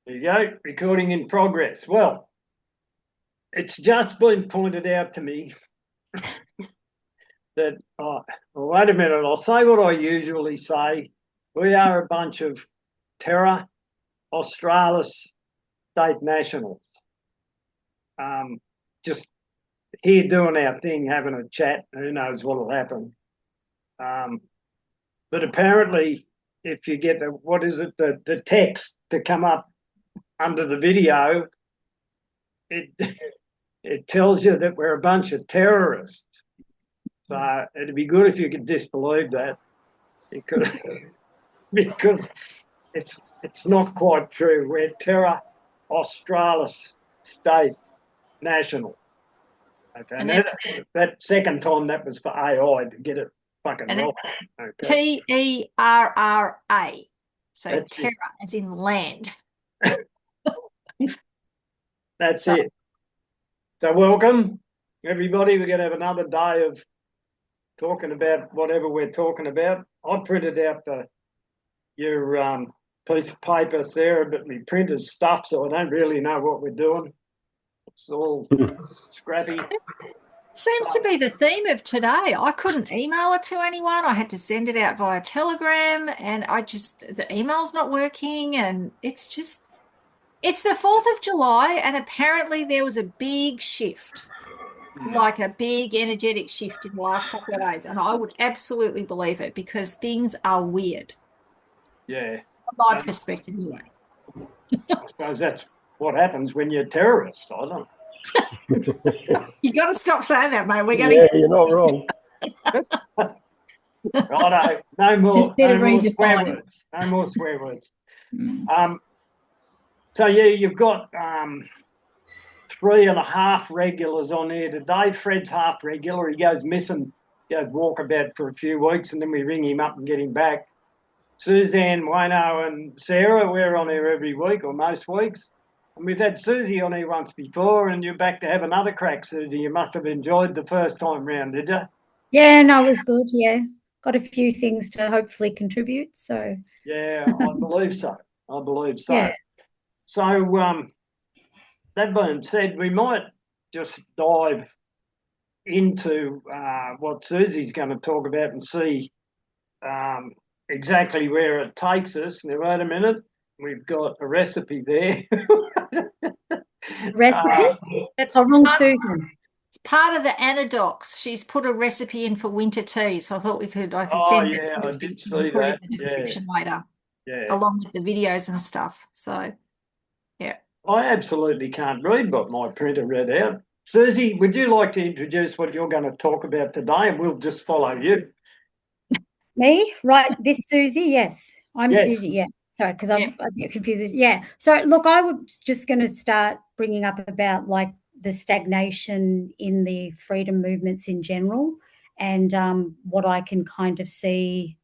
There you go, recording in progress. Well, it's just been pointed out to me that, well, wait a minute, I'll say what I usually say. We are a bunch of Terra Australis state nationals. Just here doing our thing, having a chat. Who knows what will happen? But apparently, if you get the text to come up under the video, it it tells you that we're a bunch of terrorists. So it'd be good if you could disbelieve that, because because it's not quite true. We're Terra Australis state national. Okay, and that second time that was for AI to get it fucking And right. Okay. Terra. So That's terra it. as in land. That's it. So welcome, everybody. We're going to have another day of talking about whatever we're talking about. I printed out your piece of paper, Sarah, but my printer's stuff, so I don't really know what we're doing. It's all scrappy. Seems to be the theme of today. I couldn't email it to anyone. I had to send it out via Telegram, and the email's not working, and it's the 4th of July, and apparently there was a big shift, like a big energetic shift in the last couple of days, and I would absolutely believe it because things are weird. Yeah. From my perspective, anyway. I suppose that's what happens when you're a terrorist. I don't know. You got to stop saying that, mate. We're going Yeah, you're not wrong. Righto, no more swear words. No more swear words. So yeah, you've got 3.5 regulars on here today. Fred's half regular. He goes missing, goes walkabout for a few weeks, and then we ring him up and get him back. Suzanne, Wayno, and Sarah, we're on here every week or most weeks. And we've had Suzie on here once before, and you're back to have another crack, Suzie. You must have enjoyed the first time round, did you? Yeah, no, it was good. Yeah, got a few things to hopefully contribute. So yeah, I believe so. I believe so. Yeah. So that being said, we might just dive into what Susie's going to talk about and see exactly where it takes us. Now, wait a minute. We've got a recipe there. Recipe? That's wrong, Susan. It's part of the Anadox. She's put a recipe in for winter tea, so I thought I could Oh, send yeah, it. I did see that. In the description later. Yeah. Along with the videos and stuff. So, yeah. I absolutely can't read what my printer read out. Susie, would you like to introduce what you're going to talk about today, and we'll just follow you? Me? Right, this Susie? Yes. I'm Yes. Susie, yeah. Sorry, because I get confused. Yeah. So, look, I was just going to start bringing up about, like, the stagnation in the freedom movements in general and what I can kind of see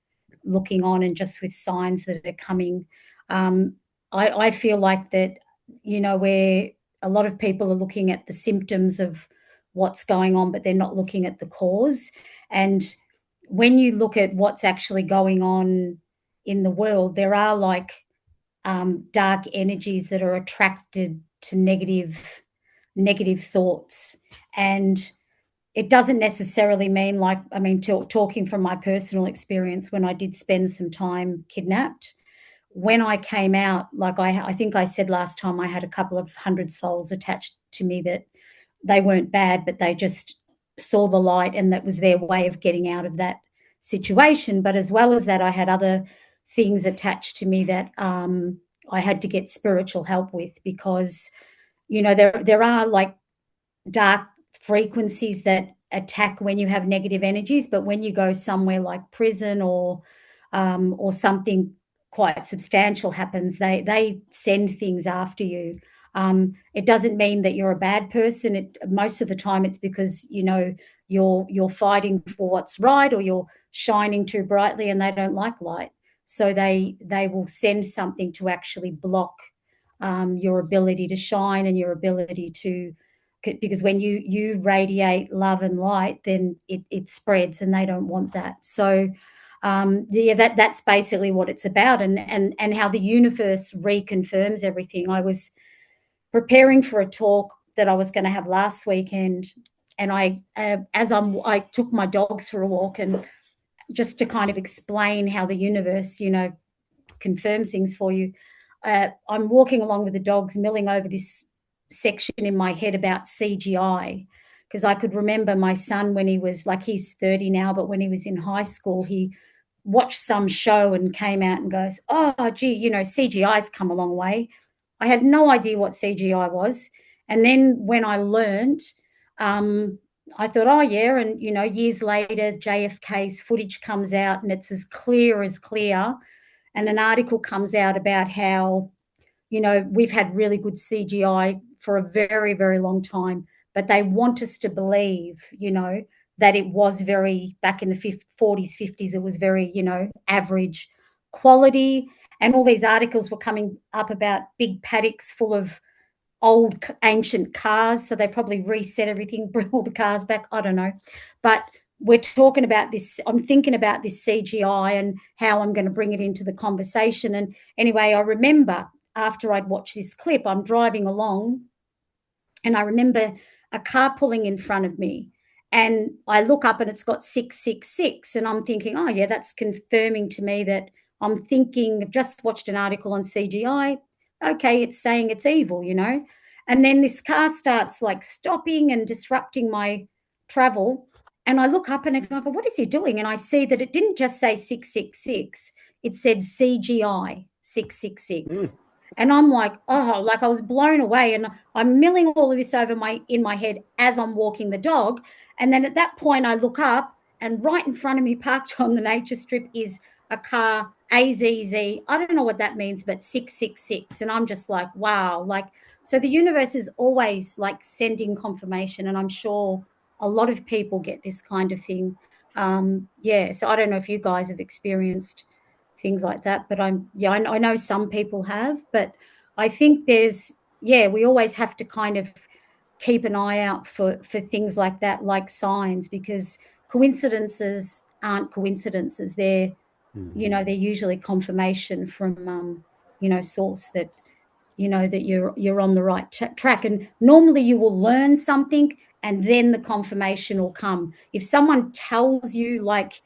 looking on and just with signs that are coming. I feel like that, you know, where a lot of people are looking at the symptoms of what's going on, but they're not looking at the cause. And when you look at what's actually going on in the world, there are like dark energies that are attracted to negative thoughts. And it doesn't necessarily mean, like, I mean, talking from my personal experience, when I did spend some time kidnapped, when I came out, like I think I said last time, I had a couple of hundred souls attached to me that they weren't bad, but they just saw the light and that was their way of getting out of that situation. But as well as that, I had other things attached to me that I had to get spiritual help with, because, you know, there are like dark frequencies that attack when you have negative energies, but when you go somewhere like prison or something quite substantial happens, they send things after you. It doesn't mean that you're a bad person. Most of the time it's because, you know, you're fighting for what's right, or you're shining too brightly and they don't like light. So they will send something to actually block your ability to shine and your ability to, because when you radiate love and light, then it spreads and they don't want that. So Yeah, that's basically what it's about, and how the universe reconfirms everything. I was preparing for a talk that I was going to have last weekend, and I took my dogs for a walk, and just to kind of explain how the universe, confirms things for you. I'm walking along with the dogs, milling over this section in my head about CGI, because I could remember my son when he was like, he's 30 now, but when he was in high school, he watched some show and came out and goes, oh, gee, CGI's come a long way. I had no idea what CGI was. And then when I learned, I thought, oh, yeah. And, years later, JFK's footage comes out and it's as clear as clear. And an article comes out about how, we've had really good CGI for a very, very long time, but they want us to believe, that it was very, back in the 40s, 50s, it was very, average quality. And all these articles were coming up about big paddocks full of old ancient cars. So they probably reset everything, bring all the cars back. I don't know. But we're talking about this. I'm thinking about this CGI and how I'm going to bring it into the conversation. And anyway, I remember after I'd watched this clip, I'm driving along and I remember a car pulling in front of me. And I look up and it's got 666. And I'm thinking, oh, yeah, that's confirming to me that I'm thinking, I've just watched an article on CGI. Okay, it's saying it's evil, And then this car starts like stopping and disrupting my travel. And I look up and I go, what is he doing? And I see that it didn't just say 666, it said CGI 666. And I'm like, oh, like I was blown away. And I'm milling all of this over in my head as I'm walking the dog. And then at that point, I look up and right in front of me, parked on the nature strip, is a car, AZZ. I don't know what that means, but 666. And I'm just like, wow. Like, so the universe is always like sending confirmation. And I'm sure a lot of people get this kind of thing. Yeah. So I don't know if you guys have experienced things like that, but I know some people have, but I think we always have to kind of keep an eye out for things like that, like signs, because coincidences aren't coincidences. They're usually confirmation from source that that you're on the right track. And normally you will learn something and then the confirmation will come. If someone tells you, like,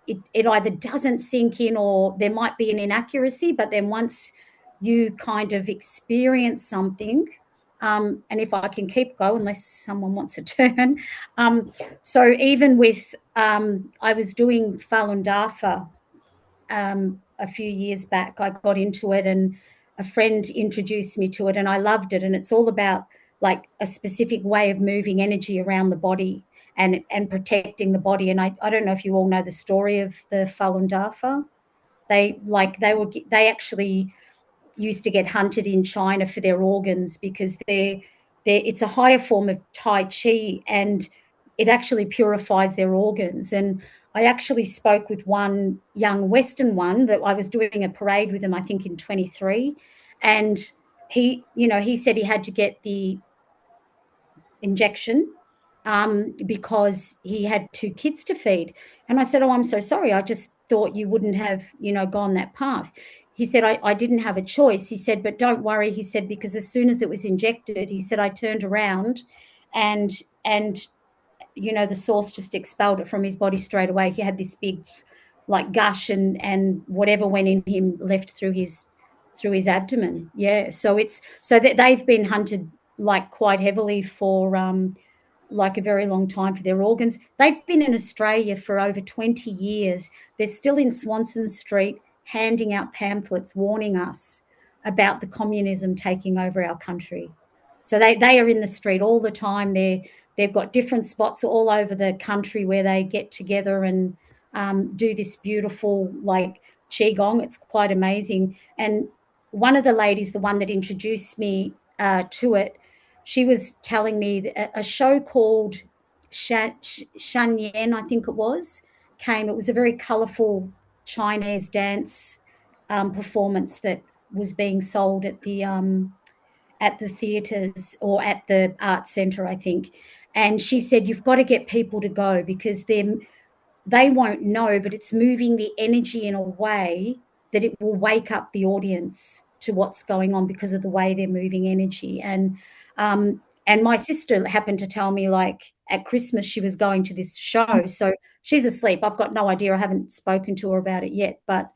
it either doesn't sink in or there might be an inaccuracy, but then once you kind of experience something, and if I can keep going, unless someone wants a turn. So even with, I was doing Falun Dafa a few years back. I got into it and a friend introduced me to it and I loved it. And it's all about like a specific way of moving energy around the body and protecting the body. And I don't know if you all know the story of the Falun Dafa. They actually used to get hunted in China for their organs because it's a higher form of Tai Chi and it actually purifies their organs. And I actually spoke with one young Western one that I was doing a parade with him, I think in 23. And he said he had to get the injection because he had 2 kids to feed. And I said, oh, I'm so sorry. I just thought you wouldn't have, gone that path. He said, I didn't have a choice. He said, but don't worry. He said, because as soon as it was injected, he said, I turned around and the source just expelled it from his body straight away. He had this big like gush and whatever went in him left through his abdomen. Yeah. So they've been hunted like quite heavily for like a very long time for their organs. They've been in Australia for over 20 years. They're still in Swanston Street handing out pamphlets warning us about the communism taking over our country. So they are in the street all the time. They've got different spots all over the country where they get together and do this beautiful like qigong. It's quite amazing. And one of the ladies, the one that introduced me to it, she was telling me a show called Shan Yan, I think it was, came. It was a very colourful Chinese dance performance that was being sold at the theatres or at the art centre, I think. And she said, you've got to get people to go because they won't know, but it's moving the energy in a way that it will wake up the audience to what's going on because of the way they're moving energy. And my sister happened to tell me, like, at Christmas she was going to this show, so she's asleep. I've got no idea. I haven't spoken to her about it yet, but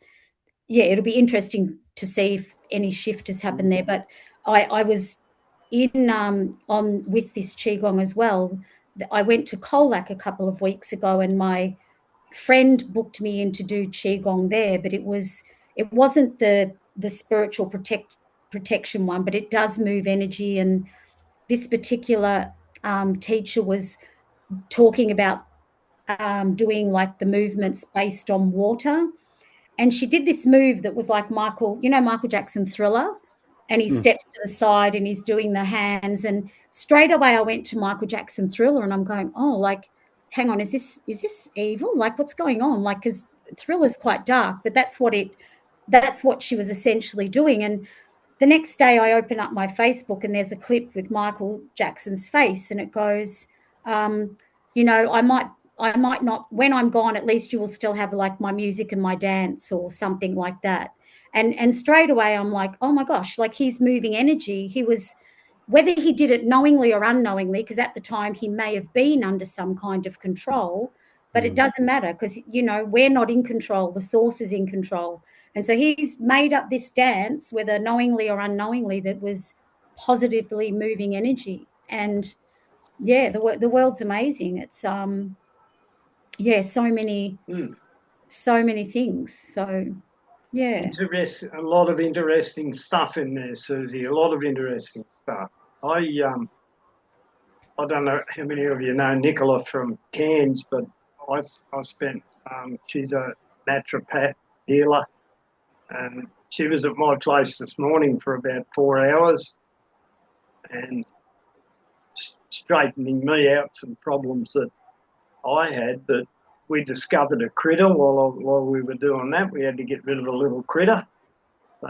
yeah, it'll be interesting to see if any shift has happened there. But I was in on with this qigong as well. I went to Colac a couple of weeks ago, and my friend booked me in to do qigong there, but it wasn't the spiritual protection one, but it does move energy. And this particular teacher was talking about doing like the movements based on water, and she did this move that was like Michael Jackson Thriller, and he steps to the side and he's doing the hands, and straight away I went to Michael Jackson Thriller, and I'm going, oh, like, hang on, is this evil? Like, what's going on? Like, because Thriller's quite dark, but that's what she was essentially doing. And the next day I open up my Facebook and there's a clip with Michael Jackson's face, and it goes, I might not, when I'm gone, at least you will still have like my music and my dance or something like that. And straight away I'm like, oh my gosh, like, he's moving energy. He was, whether he did it knowingly or unknowingly, because at the time he may have been under some kind of control, but it doesn't matter, because we're not in control, the source is in control. And so he's made up this dance, whether knowingly or unknowingly, that was positively moving energy. And yeah, the world's amazing. It's yeah, so many things. So yeah. A lot of interesting stuff in there, Susie. A lot of interesting stuff. I don't know how many of you know Nicola from Cairns, but I spent. She's a naturopath healer, and she was at my place this morning for about 4 hours, and straightening me out some problems that I had. That we discovered a critter while we were doing that. We had to get rid of a little critter. So,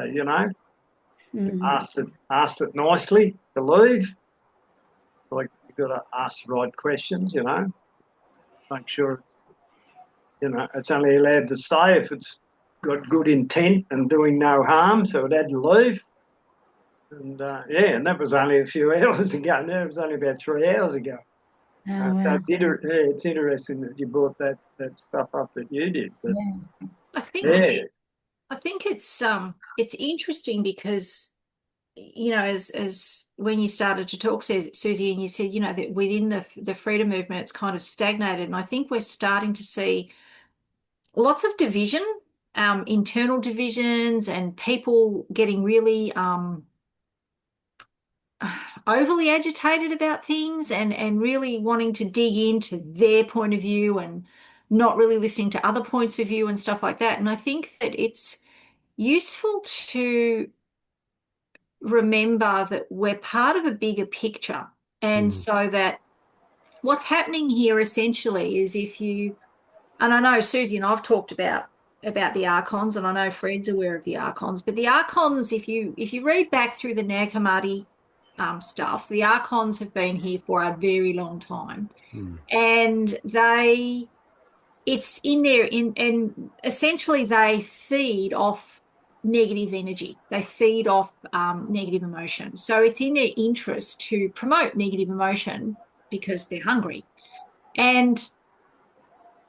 asked it nicely to leave. Like, you've got to ask the right questions, make sure, it's only allowed to stay if it's got good intent and doing no harm. So it had to leave. And and that was only a few hours ago. Now it was only about 3 hours ago. So it's interesting that you brought that stuff up that you did. But, I think it's interesting because, as when you started to talk, Susie, and you said, that within the freedom movement, it's kind of stagnated. And I think we're starting to see lots of division, internal divisions, and people getting really overly agitated about things, and really wanting to dig into their point of view and not really listening to other points of view and stuff like that. And I think that it's useful to remember that we're part of a bigger picture. And so that what's happening here essentially is, and I know Susie and I've talked about the archons, and I know Fred's aware of the archons, but the archons, if you read back through the Nag Hammadi stuff, the archons have been here for a very long time. And it's in there, and essentially they feed off negative energy. They feed off negative emotion. So it's in their interest to promote negative emotion because they're hungry. And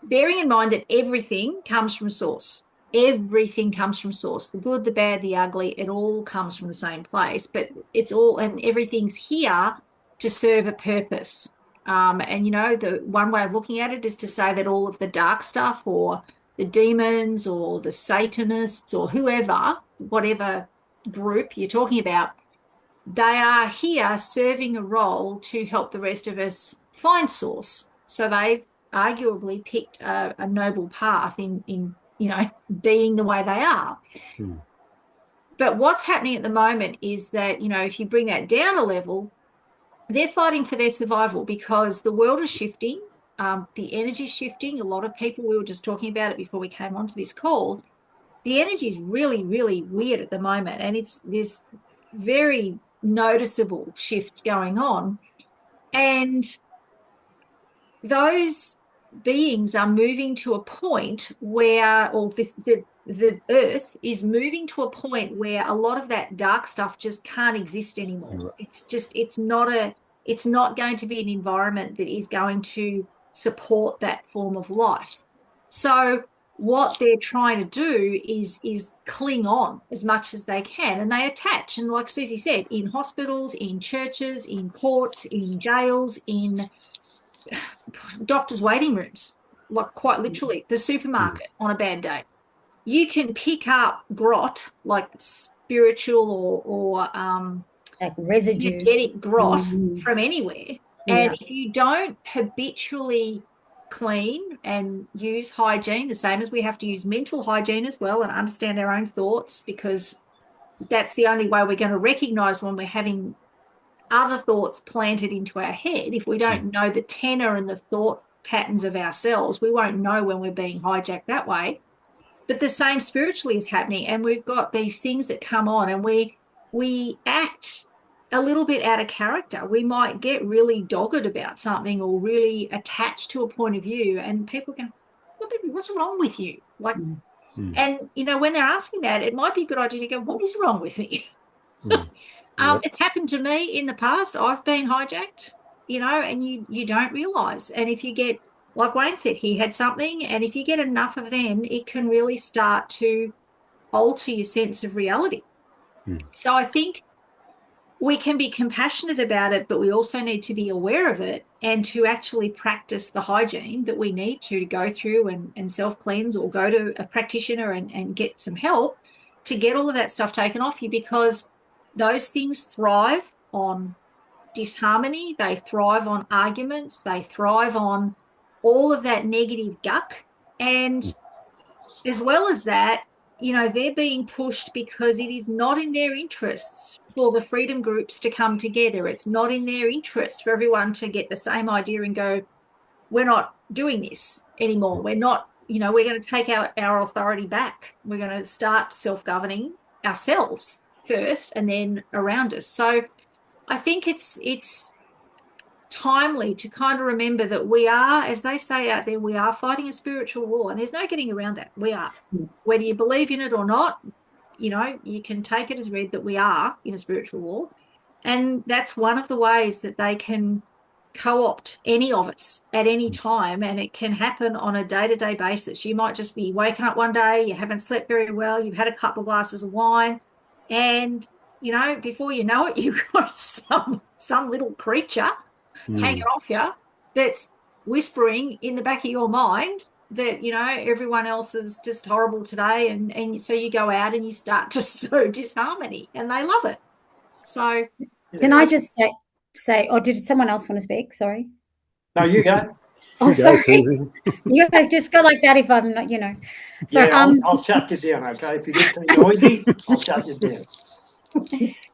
bearing in mind that everything comes from source. Everything comes from source. The good, the bad, the ugly, it all comes from the same place. But it's all, and everything's here to serve a purpose. And the one way of looking at it is to say that all of the dark stuff, or the demons, or the Satanists, or whoever, whatever group you're talking about, they are here serving a role to help the rest of us find source. So they've arguably picked a noble path in being the way they are. But what's happening at the moment is that, if you bring that down a level, they're fighting for their survival because the world is shifting, the energy is shifting. A lot of people, we were just talking about it before we came onto this call, the energy is really, really weird at the moment, and there's very noticeable shifts going on. And those beings are moving to a point where, or the earth is moving to a point where a lot of that dark stuff just can't exist anymore. It's not going to be an environment that is going to support that form of life. So what they're trying to do is cling on as much as they can, and they attach. And like Susie said, in hospitals, in churches, in courts, in jails, in doctors' waiting rooms, like quite literally, the supermarket on a bad day. You can pick up grot, like spiritual or like residue, energetic grot from anywhere. And if you don't habitually clean and use hygiene, the same as we have to use mental hygiene as well and understand our own thoughts, because that's the only way we're going to recognize when we're having other thoughts planted into our head. If we don't know the tenor and the thought patterns of ourselves, we won't know when we're being hijacked that way. But the same spiritually is happening, and we've got these things that come on, and we act a little bit out of character. We might get really dogged about something or really attached to a point of view, and people go, what's wrong with you? Like, and when they're asking that, it might be a good idea to go, what is wrong with me? It's happened to me in the past. I've been hijacked, and you don't realize. And if you get, like Wayne said, he had something, and if you get enough of them, it can really start to alter your sense of reality. So I think we can be compassionate about it, but we also need to be aware of it and to actually practice the hygiene that we need to go through and self-cleanse or go to a practitioner and get some help to get all of that stuff taken off you, because those things thrive on disharmony, they thrive on arguments, they thrive on all of that negative guck. And as well as that, they're being pushed because it is not in their interests for the freedom groups to come together. It's not in their interest for everyone to get the same idea and go, we're not doing this anymore. We're not, we're going to take our authority back. We're going to start self-governing ourselves first and then around us. So I think it's timely to kind of remember that we are, as they say out there, we are fighting a spiritual war, and there's no getting around that. We are. Whether you believe in it or not, you can take it as read that we are in a spiritual war. And that's one of the ways that they can co-opt any of us at any time, and it can happen on a day-to-day basis. You might just be waking up one day, you haven't slept very well, you've had a couple of glasses of wine, and before you know it, you've got some little creature hanging off you that's whispering in the back of your mind that everyone else is just horrible today, and so you go out and you start to sow disharmony, and they love it. So can I just say, or did someone else want to speak? Sorry. No, you go. Oh, sorry. You just go like that if I'm not, So I'll shut you down, okay? If you get too noisy, I'll shut you down.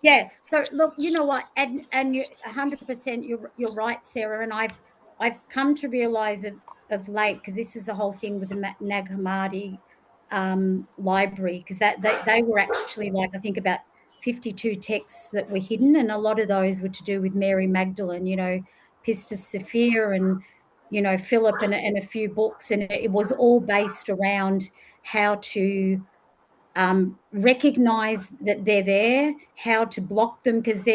Yeah. So look, you know what, and you 100%, you're right, Sarah. And I've come to realize of late, because this is the whole thing with the Nag Hammadi library, because that they were actually, like, I think about 52 texts that were hidden, and a lot of those were to do with Mary Magdalene, Pistis Sophia, and Philip, and a few books, and it was all based around how to recognize that they're there, how to block them, because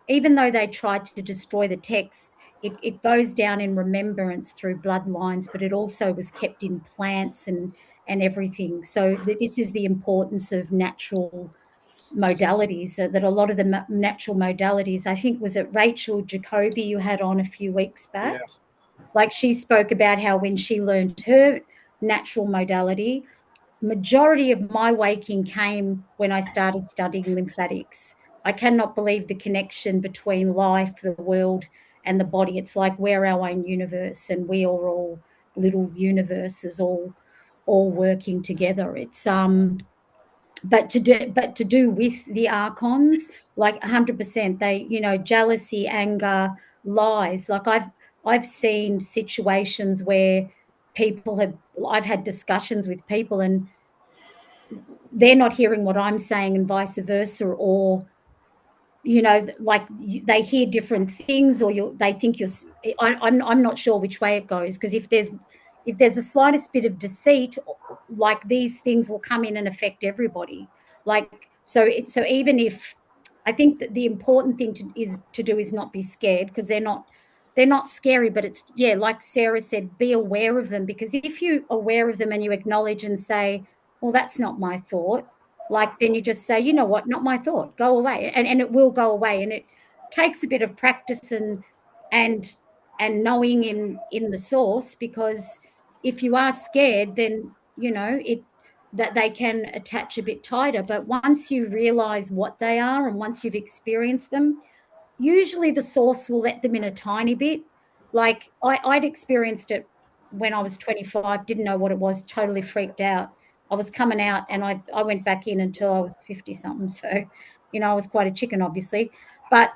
even though they tried to destroy the text, it goes down in remembrance through bloodlines, but it also was kept in plants and everything. So this is the importance of natural modalities, that a lot of the natural modalities, I think, was it Rachel Jacoby you had on a few weeks back? Yeah. Like, she spoke about how when she learned her natural modality, majority of my waking came when I started studying lymphatics. I cannot believe the connection between life, the world, and the body. It's like we're our own universe, and we are all little universes, all working together. It's but to do with the archons, like 100%, they, jealousy, anger, lies. Like, I've seen situations where I've had discussions with people, and they're not hearing what I'm saying, and vice versa, or you know, like they hear different things, or they think you're. I'm not sure which way it goes, because if there's the slightest bit of deceit, like these things will come in and affect everybody. Like so even if I think that the important thing to do is not be scared, because they're not scary, but it's, yeah, like Sarah said, be aware of them, because if you're aware of them and you acknowledge and say, well, that's not my thought, like then you just say, you know what, not my thought, go away, and it will go away. And it takes a bit of practice and knowing in the source, because if you are scared, then you know it that they can attach a bit tighter. But once you realize what they are and once you've experienced them, usually the source will let them in a tiny bit. Like I'd experienced it when I was 25, didn't know what it was, totally freaked out. I was coming out and I went back in until I was 50 something. So, you know, I was quite a chicken, obviously. But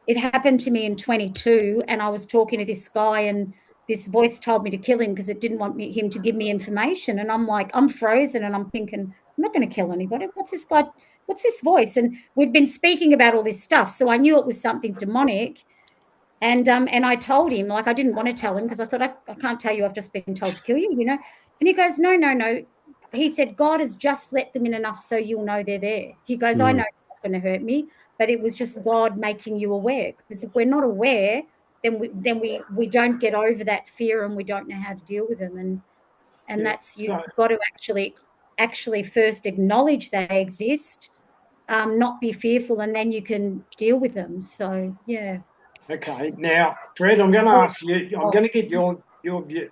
it happened to me in 22, and I was talking to this guy, and this voice told me to kill him because it didn't want him to give me information. And I'm like, I'm frozen, and I'm thinking, I'm not going to kill anybody. What's this guy? What's this voice? And we'd been speaking about all this stuff, so I knew it was something demonic. And I told him, like, I didn't want to tell him because I thought, I can't tell you, I've just been told to kill you, you know. And he goes, no, no, no. He said, God has just let them in enough so you'll know they're there. He goes, I know you're not going to hurt me, but it was just God making you aware. Because if we're not aware, then we don't get over that fear, and we don't know how to deal with them. And that's, you've got to actually first acknowledge they exist, not be fearful, and then you can deal with them. So yeah. Okay, now, Fred, I'm going to ask you. I'm going to get your view.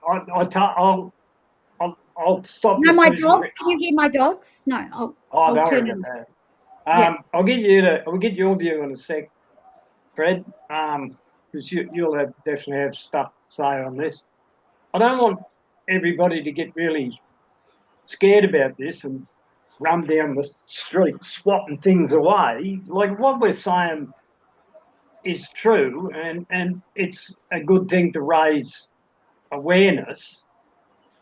I'll stop No, you. my Susie. dogs. Can you hear my dogs? No, I'll Don't turn worry them. about that. I'll get your view in a sec, Fred. Because you'll definitely have stuff to say on this. I don't want everybody to get really scared about this and run down the street swatting things away. Like what we're saying is true, and it's a good thing to raise awareness.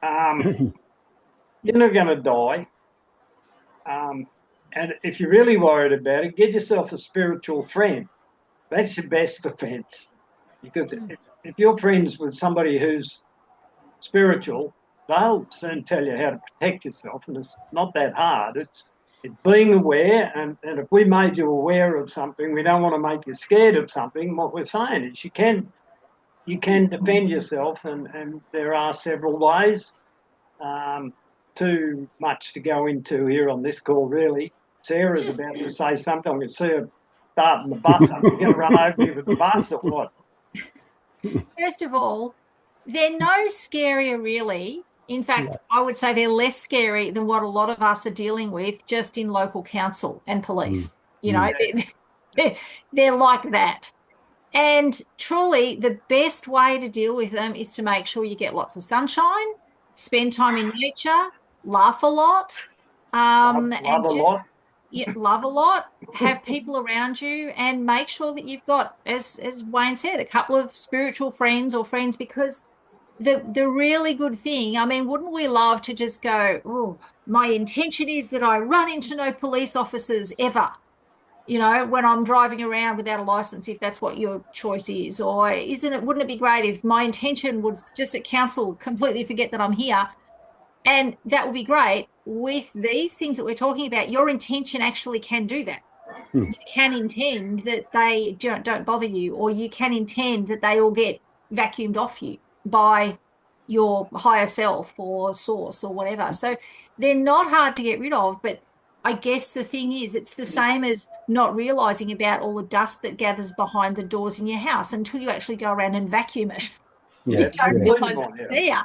You're not going to die. And if you're really worried about it, get yourself a spiritual friend. That's your best defense. Because if you're friends with somebody who's spiritual, they'll soon tell you how to protect yourself, and it's not that hard. It's being aware, and if we made you aware of something, we don't want to make you scared of something. What we're saying is you can defend yourself, and there are several ways. Too much to go into here on this call, really. Sarah's about to say something. I can see her starting the bus up. You're going to run over me with the bus or what? First of all, they're no scarier, really. In fact, I would say they're less scary than what a lot of us are dealing with just in local council and police. You know, they're like that. And truly, the best way to deal with them is to make sure you get lots of sunshine, spend time in nature, laugh a lot, Love and a lot. love a lot, have people around you, and make sure that you've got, as Wayne said, a couple of spiritual friends or friends, because the really good thing, I mean, wouldn't we love to just go, oh, my intention is that I run into no police officers ever, you know, when I'm driving around without a license, if that's what your choice is? Or wouldn't it be great if my intention was just at council, completely forget that I'm here? And that would be great. With these things that we're talking about, your intention actually can do that. You can intend that they don't bother you, or you can intend that they all get vacuumed off you by your higher self or source or whatever. So they're not hard to get rid of, but I guess the thing is, it's the same as not realizing about all the dust that gathers behind the doors in your house until you actually go around and vacuum it. You don't realize it's there.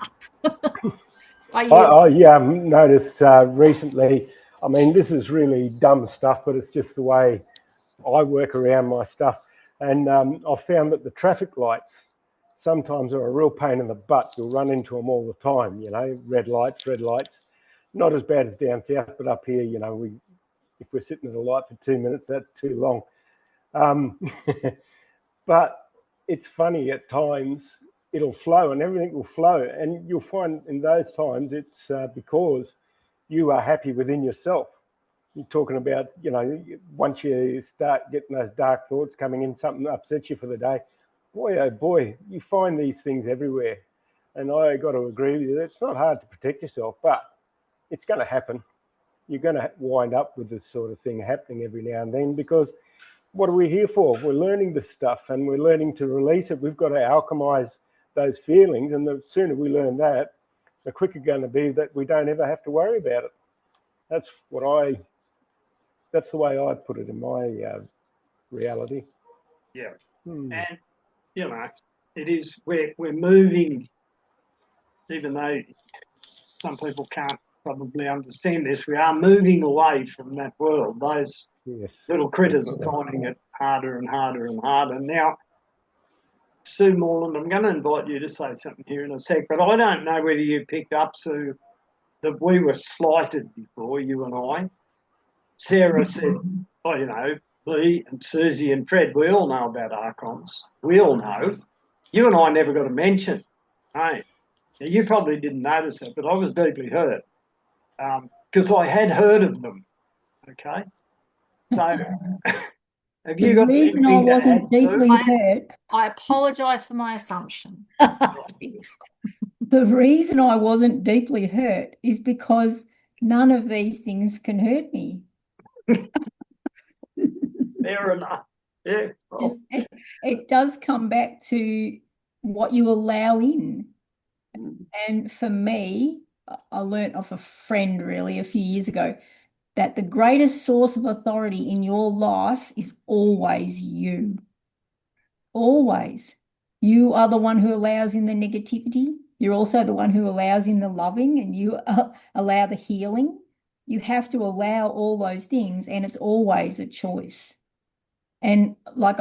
I've noticed recently, I mean, this is really dumb stuff, but it's just the way I work around my stuff. And I've found that the traffic lights sometimes are a real pain in the butt. You'll run into them all the time, you know, red lights. Not as bad as down south, but up here, you know, if we're sitting at a light for 2 minutes, that's too long. But it's funny, at times it'll flow and everything will flow. And you'll find in those times it's because you are happy within yourself. You're talking about, once you start getting those dark thoughts coming in, something upsets you for the day. Boy, oh boy, you find these things everywhere. And I got to agree with you. It's not hard to protect yourself, but it's going to happen. You're going to wind up with this sort of thing happening every now and then, because what are we here for? We're learning this stuff and we're learning to release it. We've got to alchemize those feelings. And the sooner we learn that, the quicker it's going to be that we don't ever have to worry about it. That's the way I put it in my reality. Yeah. And, it is, we're moving, even though some people can't probably understand this, we are moving away from that world. Those little critters are finding it harder and harder and harder. Now, Sue Morland, I'm going to invite you to say something here in a sec, but I don't know whether you picked up, Sue, that we were slighted before, you and I. Sarah said, Lee and Suzie and Fred, we all know about archons. We all know. You and I never got a mention. Hey, now, you probably didn't notice it, but I was deeply hurt because I had heard of them. Okay, so have you got the reason I wasn't deeply hurt? I apologise for my assumption. The reason I wasn't deeply hurt is because none of these things can hurt me. Fair enough. Yeah. Just it does come back to what you allow in. And for me, I learnt off a friend really a few years ago that the greatest source of authority in your life is always you. Always. You are the one who allows in the negativity. You're also the one who allows in the loving, and you allow the healing. You have to allow all those things, and it's always a choice. And like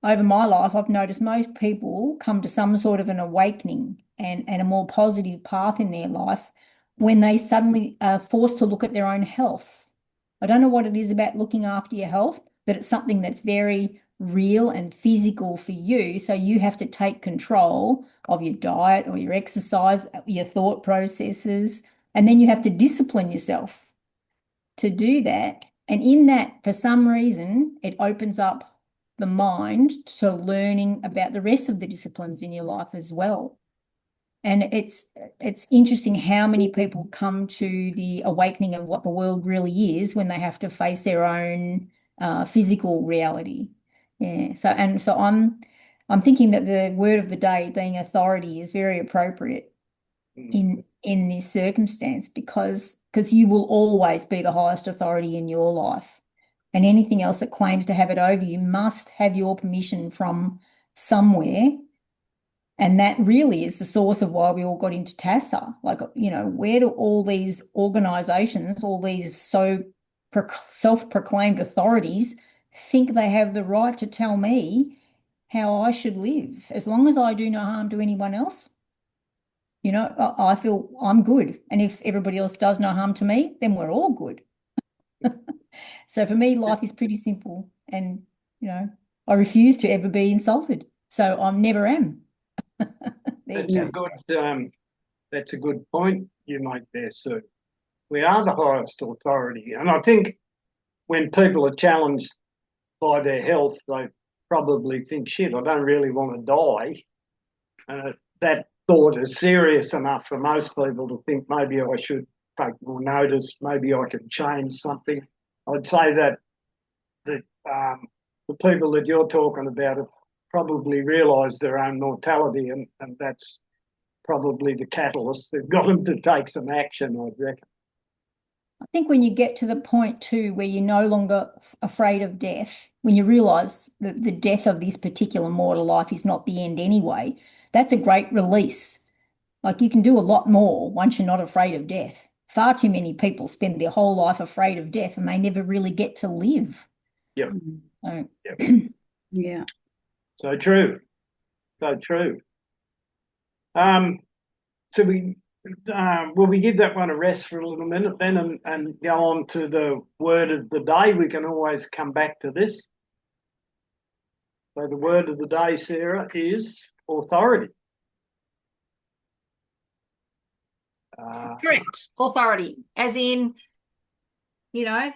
over my life, I've noticed most people come to some sort of an awakening and a more positive path in their life when they suddenly are forced to look at their own health. I don't know what it is about looking after your health, but it's something that's very real and physical for you. So you have to take control of your diet or your exercise, your thought processes, and then you have to discipline yourself to do that. And in that, for some reason, it opens up the mind to learning about the rest of the disciplines in your life as well. And it's interesting how many people come to the awakening of what the world really is when they have to face their own physical reality. Yeah. So I'm thinking that the word of the day, being authority, is very appropriate in this circumstance because you will always be the highest authority in your life. And anything else that claims to have it over you must have your permission from somewhere. And that really is the source of why we all got into TASA. Like, where do all these organisations, all these self-proclaimed authorities think they have the right to tell me how I should live? As long as I do no harm to anyone else, I feel I'm good. And if everybody else does no harm to me, then we're all good. So for me, life is pretty simple. And, I refuse to ever be insulted. So I never am. That's a good point you make there, Sue. We are the highest authority. And I think when people are challenged by their health, they probably think, shit, I don't really want to die. That thought is serious enough for most people to think maybe I should take more notice, maybe I can change something. I'd say that the people that you're talking about have probably realised their own mortality, and that's probably the catalyst that got them to take some action, I'd reckon. I think when you get to the point too where you're no longer afraid of death, when you realise that the death of this particular mortal life is not the end anyway, that's a great release. Like, you can do a lot more once you're not afraid of death. Far too many people spend their whole life afraid of death and they never really get to live. Yep. So, Yep. Yeah. So true. So true. So will we give that one a rest for a little minute then and go on to the word of the day? We can always come back to this. So the word of the day, Sarah, is authority. Correct. Authority, as in you know,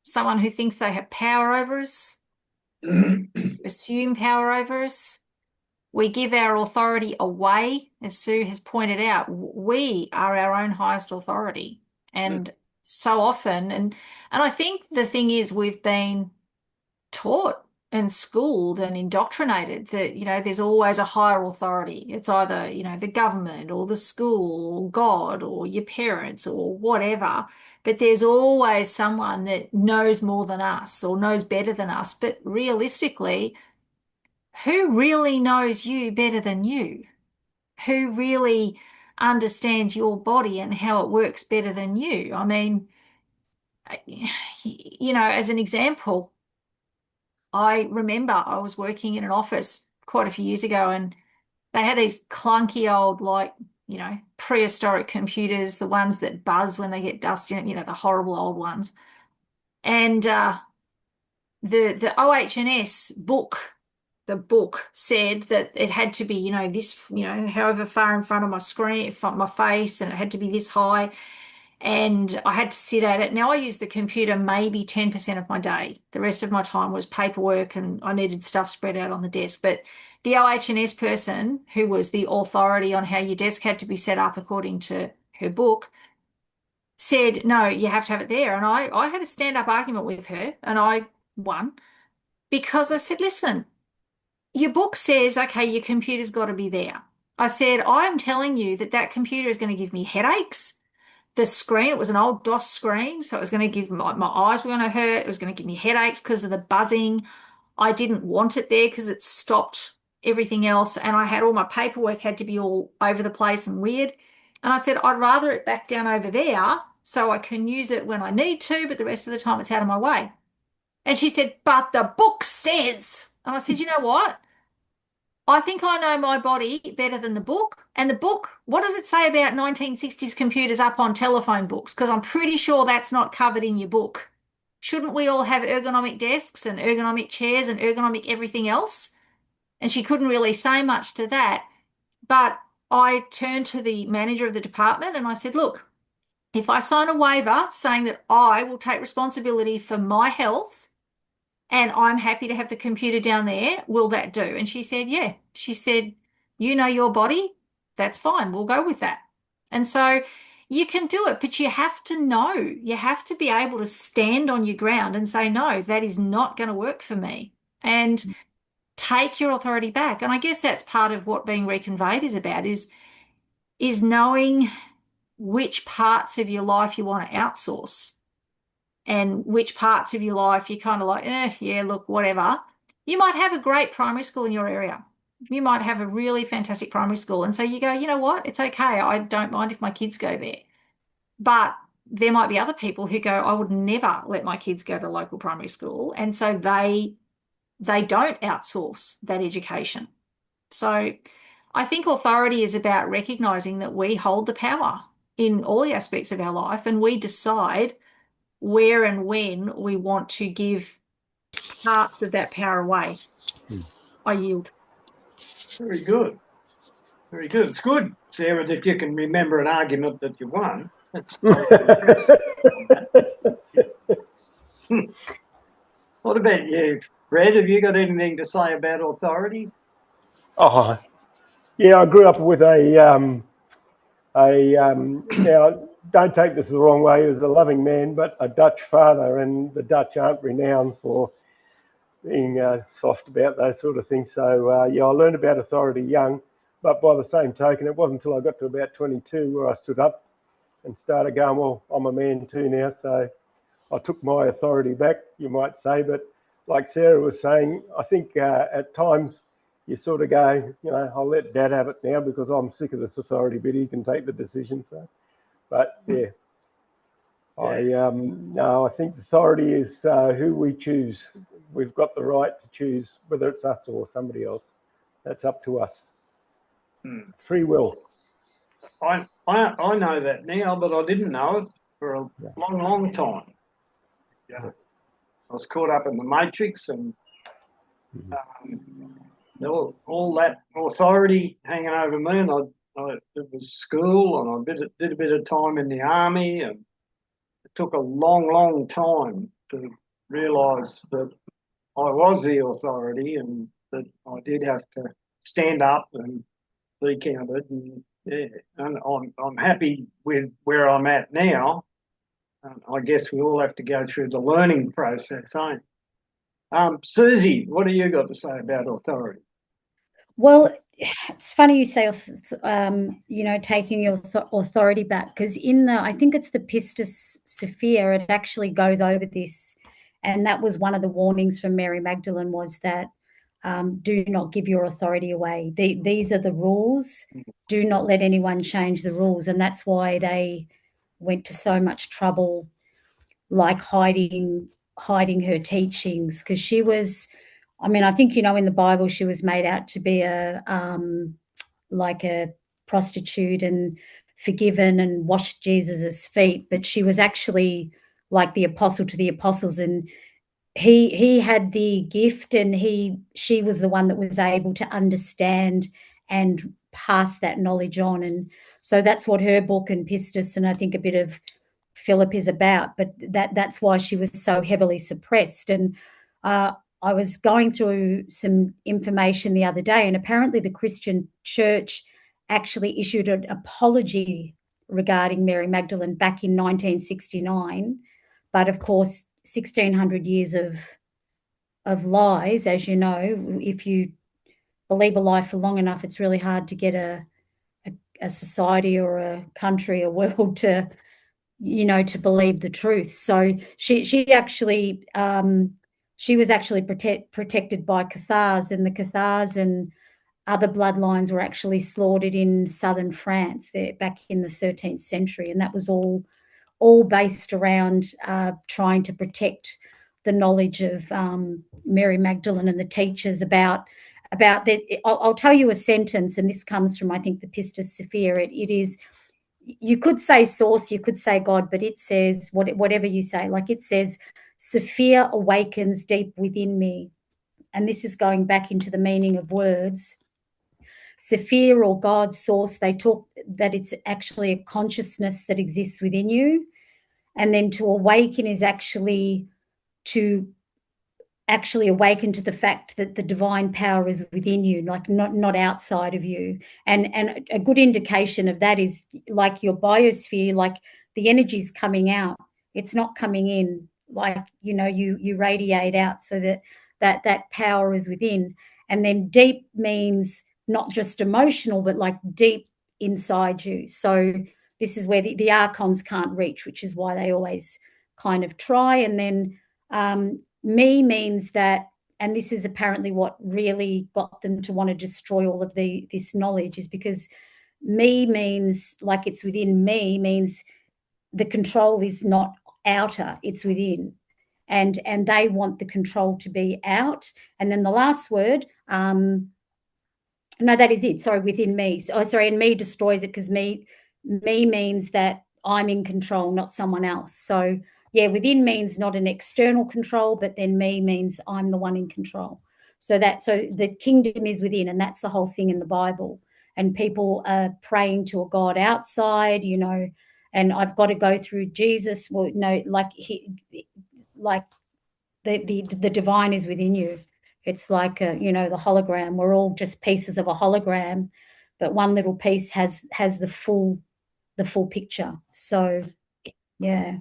someone who thinks they have power over us, assume power over us. We give our authority away, as Sue has pointed out. We are our own highest authority. And so often, and I think the thing is we've been taught and schooled and indoctrinated that, there's always a higher authority. It's either, the government or the school or God or your parents or whatever. But there's always someone that knows more than us or knows better than us. But realistically, who really knows you better than you? Who really understands your body and how it works better than you? I mean, as an example, I remember I was working in an office quite a few years ago, and they had these clunky old, prehistoric computers, the ones that buzz when they get dust in it, the horrible old ones. And the OH&S book, the book said that it had to be, this, however far in front of my screen, in front of my face, and it had to be this high. And I had to sit at it. Now I use the computer maybe 10% of my day. The rest of my time was paperwork and I needed stuff spread out on the desk. But the OH&S person, who was the authority on how your desk had to be set up according to her book, said, no, you have to have it there. And I had a stand-up argument with her and I won because I said, listen, your book says, okay, your computer's got to be there. I said, I'm telling you that computer is going to give me headaches. The screen, it was an old DOS screen, so it was going to give my eyes were going to hurt. It was going to give me headaches because of the buzzing. I didn't want it there because it stopped everything else. And I had all my paperwork had to be all over the place and weird. And I said, I'd rather it back down over there so I can use it when I need to, but the rest of the time it's out of my way. And she said, but the book says. And I said, you know what? I think I know my body better than the book. And the book, what does it say about 1960s computers up on telephone books? Because I'm pretty sure that's not covered in your book. Shouldn't we all have ergonomic desks and ergonomic chairs and ergonomic everything else? And she couldn't really say much to that. But I turned to the manager of the department and I said, look, if I sign a waiver saying that I will take responsibility for my health and I'm happy to have the computer down there, will that do? And she said, yeah. She said, you know your body, that's fine. We'll go with that. And so you can do it, but you have to know. You have to be able to stand on your ground and say, no, that is not going to work for me. And take your authority back. And I guess that's part of what being reconveyed is about, is knowing which parts of your life you want to outsource. And which parts of your life you're kind of like, yeah, look, whatever. You might have a great primary school in your area. You might have a really fantastic primary school. And so you go, you know what? It's okay. I don't mind if my kids go there. But there might be other people who go, I would never let my kids go to local primary school. And so they don't outsource that education. So I think authority is about recognizing that we hold the power in all the aspects of our life and we decide where and when we want to give parts of that power away. I yield. Very good. Very good. It's good, Sarah, that you can remember an argument that you won. What about you, Fred? Have you got anything to say about authority? Oh, yeah, I grew up with now, don't take this the wrong way, he was a loving man, but a Dutch father, and the Dutch aren't renowned for being soft about those sort of things. So, yeah, I learned about authority young, but by the same token, it wasn't until I got to about 22 where I stood up and started going, well, I'm a man too now, so I took my authority back, you might say. But like Sarah was saying, I think at times you sort of go, I'll let Dad have it now because I'm sick of this authority, but he can take the decision. So, but yeah, no, I think authority is who we choose. We've got the right to choose whether it's us or somebody else. That's up to us. Free will. I know that now, but I didn't know it for a long time. Yeah, I was caught up in the matrix and all that authority hanging over me, and it was school, and I did a bit of time in the army, and took a long time to realise that I was the authority and that I did have to stand up and be counted. And, yeah, and I'm happy with where I'm at now. I guess we all have to go through the learning process, ain't? Suzie, what do you got to say about authority? Well, it's funny you say, taking your authority back, because I think it's the Pistis Sophia, it actually goes over this. And that was one of the warnings from Mary Magdalene, was that do not give your authority away. These are the rules. Do not let anyone change the rules. And that's why they went to so much trouble, like hiding her teachings, because she was, I mean, I think, in the Bible, she was made out to be like a prostitute and forgiven and washed Jesus's feet, but she was actually like the apostle to the apostles, and he had the gift, and she was the one that was able to understand and pass that knowledge on. And so that's what her book and Pistis, and I think a bit of Philip, is about. But that's why she was so heavily suppressed. And I was going through some information the other day, and apparently the Christian Church actually issued an apology regarding Mary Magdalene back in 1969. But of course, 1600 years of lies, as you know, if you believe a lie for long enough, it's really hard to get a society or a country, a world to believe the truth. So she actually she was actually protected by Cathars, and the Cathars and other bloodlines were actually slaughtered in southern France there back in the 13th century, and that was all based around trying to protect the knowledge of Mary Magdalene and the teachers about that. I'll tell you a sentence, and this comes from, I think, the Pistis Sophia. It is, you could say source, you could say God, but it says, whatever you say, like it says, Sophia awakens deep within me. And this is going back into the meaning of words. Sophia, or God, source, they talk that it's actually a consciousness that exists within you. And then to awaken is actually to awaken to the fact that the divine power is within you, like not outside of you. And a good indication of that is like your biosphere, like the energy's coming out, it's not coming in. Like, you radiate out, so that power is within. And then deep means not just emotional, but like deep inside you. So this is where the archons can't reach, which is why they always kind of try. And then me means that, and this is apparently what really got them to want to destroy all of this knowledge, is because me means, like it's within me, means the control is not outer, it's within. And they want the control to be out. And then the last word, no, that is it. Sorry, within me. And me destroys it, because me means that I'm in control, not someone else. So yeah, within means not an external control, but then me means I'm the one in control. So the kingdom is within, and that's the whole thing in the Bible. And people are praying to a God outside, and I've got to go through Jesus. Well, no, like the divine is within you. It's like the hologram. We're all just pieces of a hologram, but one little piece has the full picture. So yeah.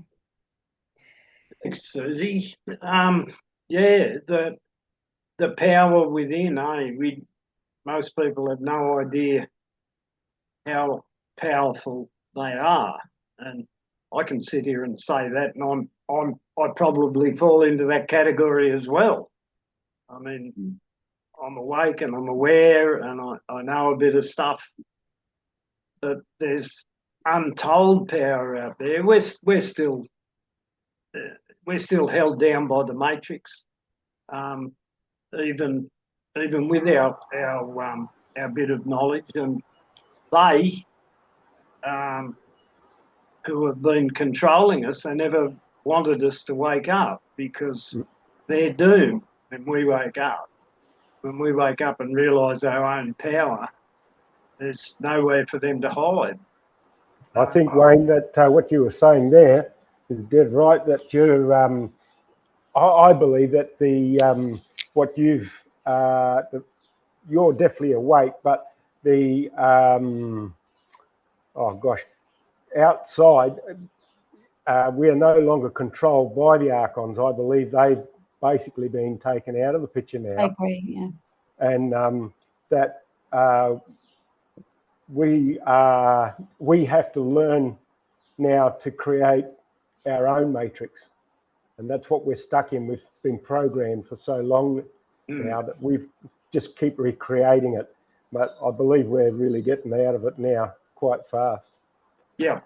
Thanks, Suzie. Yeah, the power within, most people have no idea how powerful they are. And I can sit here and say that, and I probably fall into that category as well. I mean, I'm awake and I'm aware, and I know a bit of stuff, but there's untold power out there. We're still held down by the matrix, even with our bit of knowledge, and they who have been controlling us, they never wanted us to wake up, because they're doomed when we wake up. When we wake up and realise our own power, there's nowhere for them to hide. I think, Wayne, that what you were saying there dead right that you're. I believe that what you've you're definitely awake, but the oh gosh, outside we are no longer controlled by the archons. I believe they've basically been taken out of the picture now. I agree. Yeah. And that we have to learn now to create our own matrix, and that's what we're stuck in. We've been programmed for so long now that we've just keep recreating it, but I believe we're really getting out of it now quite fast. Yeah.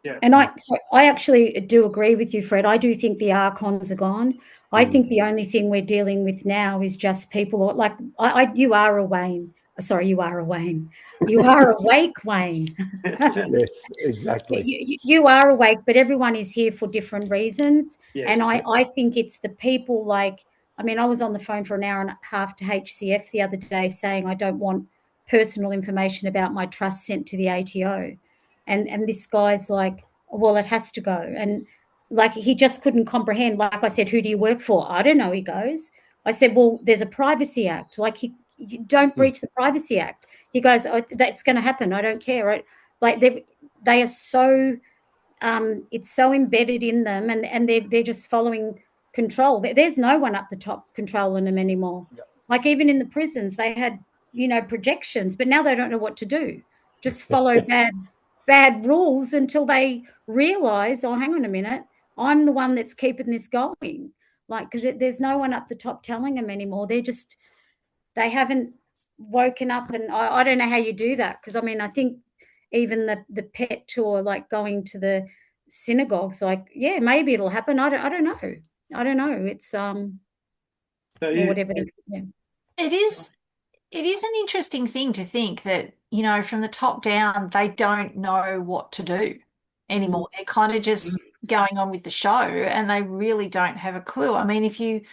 Yeah. And I actually do agree with you, Fred. I do think the archons are gone. I think the only thing we're dealing with now is just people like you are a Wayne. Sorry, you are a Wayne. You are awake, Wayne. Yes, exactly. You are awake, but everyone is here for different reasons. Yes. And I think it's the people like, I mean, I was on the phone for an hour and a half to HCF the other day saying I don't want personal information about my trust sent to the ATO. And this guy's like, well, it has to go. And like, he just couldn't comprehend. Like I said, who do you work for? I don't know, he goes. I said, well, there's a Privacy Act. Like, you don't breach the Privacy Act. He goes, oh, that's going to happen. I don't care. Right? Like, they are so, it's so embedded in them, and they're just following control. There's no one up the top controlling them anymore. Yep. Like, even in the prisons, they had, projections, but now they don't know what to do. Just follow bad rules until they realize, oh, hang on a minute, I'm the one that's keeping this going. Like, because there's no one up the top telling them anymore. They haven't woken up. And I don't know how you do that. Because, I mean, I think even the pet tour, like going to the synagogues, like, yeah, maybe it'll happen. I don't know. I don't know. It's So whatever. Yeah. It is an interesting thing to think that, from the top down, they don't know what to do anymore. They're kind of just going on with the show, and they really don't have a clue. I mean, if it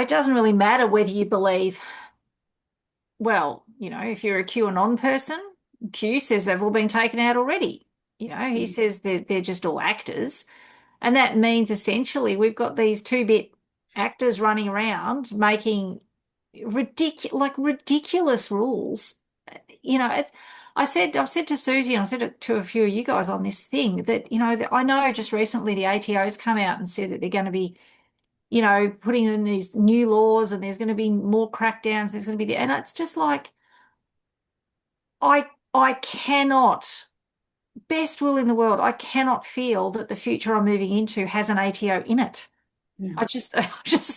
doesn't really matter whether you believe, well, if you're a QAnon person, Q says they've all been taken out already. He says they're just all actors. And that means essentially we've got these two-bit actors running around making ridiculous rules. I've said to Suzie, and I said it to a few of you guys on this thing, that, that I know just recently the ATO's come out and said that they're going to be, putting in these new laws, and there's going to be more crackdowns. There's going to be and it's just like, I cannot, best will in the world, I cannot feel that the future I'm moving into has an ATO in it. Yeah. I just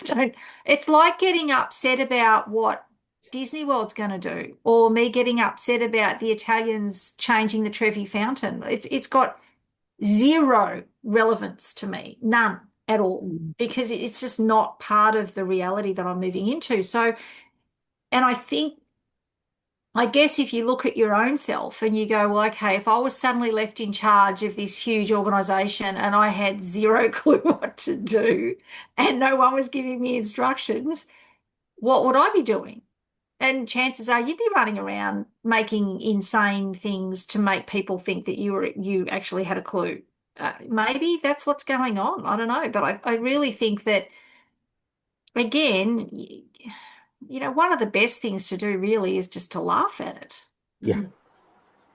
don't. It's like getting upset about what Disney World's going to do, or me getting upset about the Italians changing the Trevi Fountain. It's got zero relevance to me, none at all, because it's just not part of the reality that I'm moving into. So, and I guess if you look at your own self and you go, well, okay, if I was suddenly left in charge of this huge organization and I had zero clue what to do and no one was giving me instructions, what would I be doing? And chances are you'd be running around making insane things to make people think that you actually had a clue. Maybe that's what's going on. I don't know. But I really think that, again, one of the best things to do really is just to laugh at it. Yeah.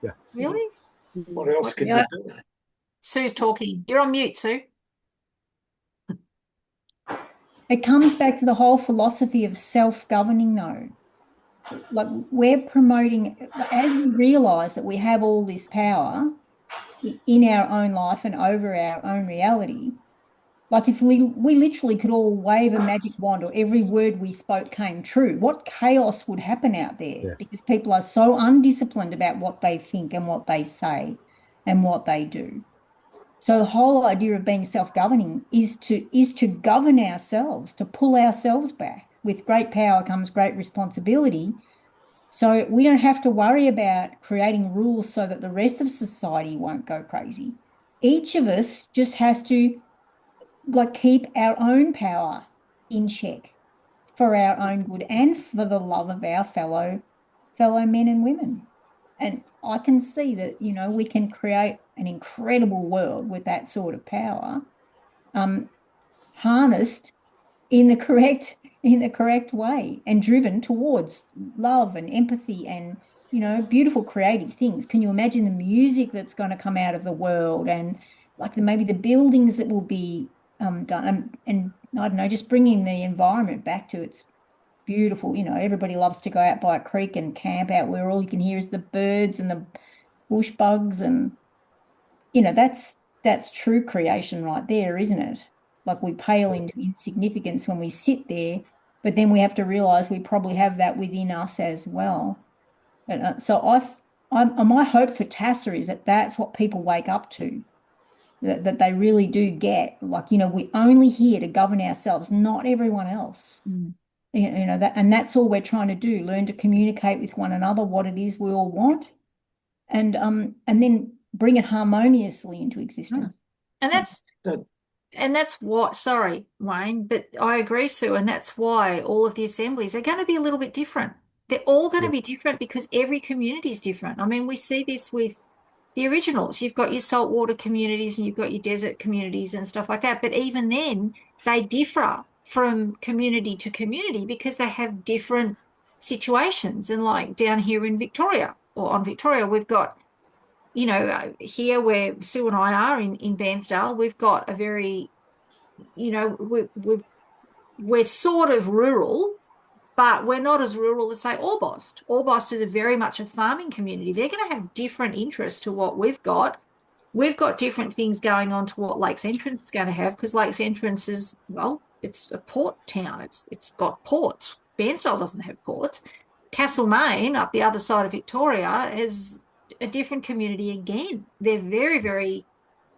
Yeah. Really? What else could you do? Sue's talking. You're on mute, Sue. It comes back to the whole philosophy of self-governing, though. Like, we're promoting, as we realize that we have all this power in our own life and over our own reality, like if we literally could all wave a magic wand or every word we spoke came true, what chaos would happen out there? Yeah. Because people are so undisciplined about what they think and what they say and what they do. So the whole idea of being self-governing is to govern ourselves, to pull ourselves back. With great power comes great responsibility. So we don't have to worry about creating rules so that the rest of society won't go crazy. Each of us just has to keep our own power in check for our own good and for the love of our fellow men and women. And I can see that, we can create an incredible world with that sort of power, harnessed in the correct way and driven towards love and empathy and, beautiful creative things. Can you imagine the music that's going to come out of the world, and like maybe the buildings that will be done, and I don't know, just bringing the environment back to its beautiful. Everybody loves to go out by a creek and camp out where all you can hear is the birds and the bush bugs, and that's true creation right there, isn't it? Like we pale into insignificance when we sit there, but then we have to realize we probably have that within us as well. And so my hope for TASA is that that's what people wake up to, that they really do get, like, we're only here to govern ourselves, not everyone else. And that's all we're trying to do, learn to communicate with one another what it is we all want, and then bring it harmoniously into existence. And that's what, sorry, Wayne, but I agree, Sue, and that's why all of the assemblies are going to be a little bit different. They're all going to be different because every community is different. I mean, we see this with the originals. You've got your saltwater communities and you've got your desert communities and stuff like that. But even then, they differ from community to community because they have different situations. And like down here in Victoria, or on Victoria, we've got, here where Sue and I are in Bairnsdale, we've got a very, we're sort of rural, but we're not as rural as, say, Orbost. Orbost is very much a farming community. They're going to have different interests to what we've got. We've got different things going on to what Lakes Entrance is going to have, because Lakes Entrance is, well, it's a port town. It's got ports. Bairnsdale doesn't have ports. Castlemaine, up the other side of Victoria, is a different community again. They're very, very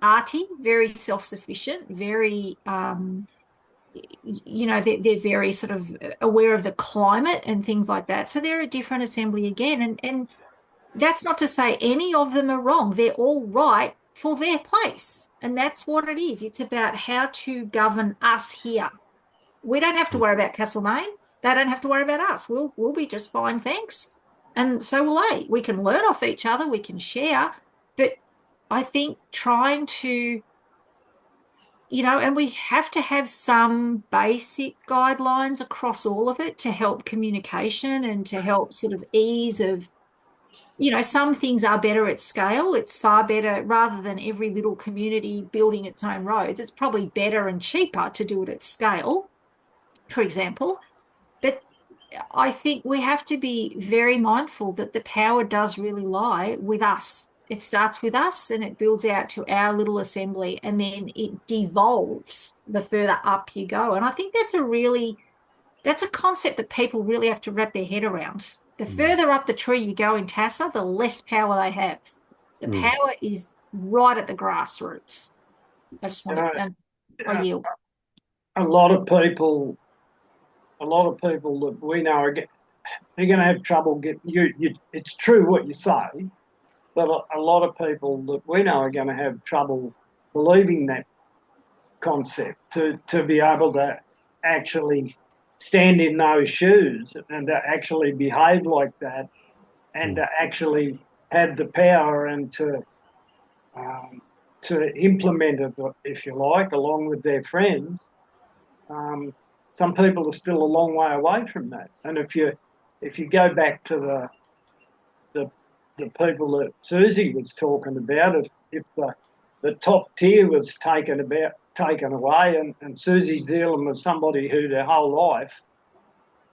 arty, very self-sufficient, very they're very sort of aware of the climate and things like that. So they're a different assembly again. And that's not to say any of them are wrong. They're all right for their place. And that's what it is. It's about how to govern us here. We don't have to worry about Castlemaine. They don't have to worry about us. We'll be just fine, thanks. And so will they. We can learn off each other. We can share. But I think trying to, and we have to have some basic guidelines across all of it to help communication and to help sort of ease of, some things are better at scale. It's far better rather than every little community building its own roads. It's probably better and cheaper to do it at scale, for example. But I think we have to be very mindful that the power does really lie with us. It starts with us and it builds out to our little assembly, and then it devolves the further up you go. And I think that's a concept that people really have to wrap their head around. The further up the tree you go in TASA, the less power they have. The power is right at the grassroots. I just want to, I yield. A lot of people that we know are going to have trouble getting you. It's true what you say, but a lot of people that we know are going to have trouble believing that concept to be able to actually stand in those shoes and to actually behave like that and to actually have the power and to implement it, if you like, along with their friends. Some people are still a long way away from that. And if you go back to the people that Suzie was talking about, if the top tier was taken away, and Susie's dealing with somebody who their whole life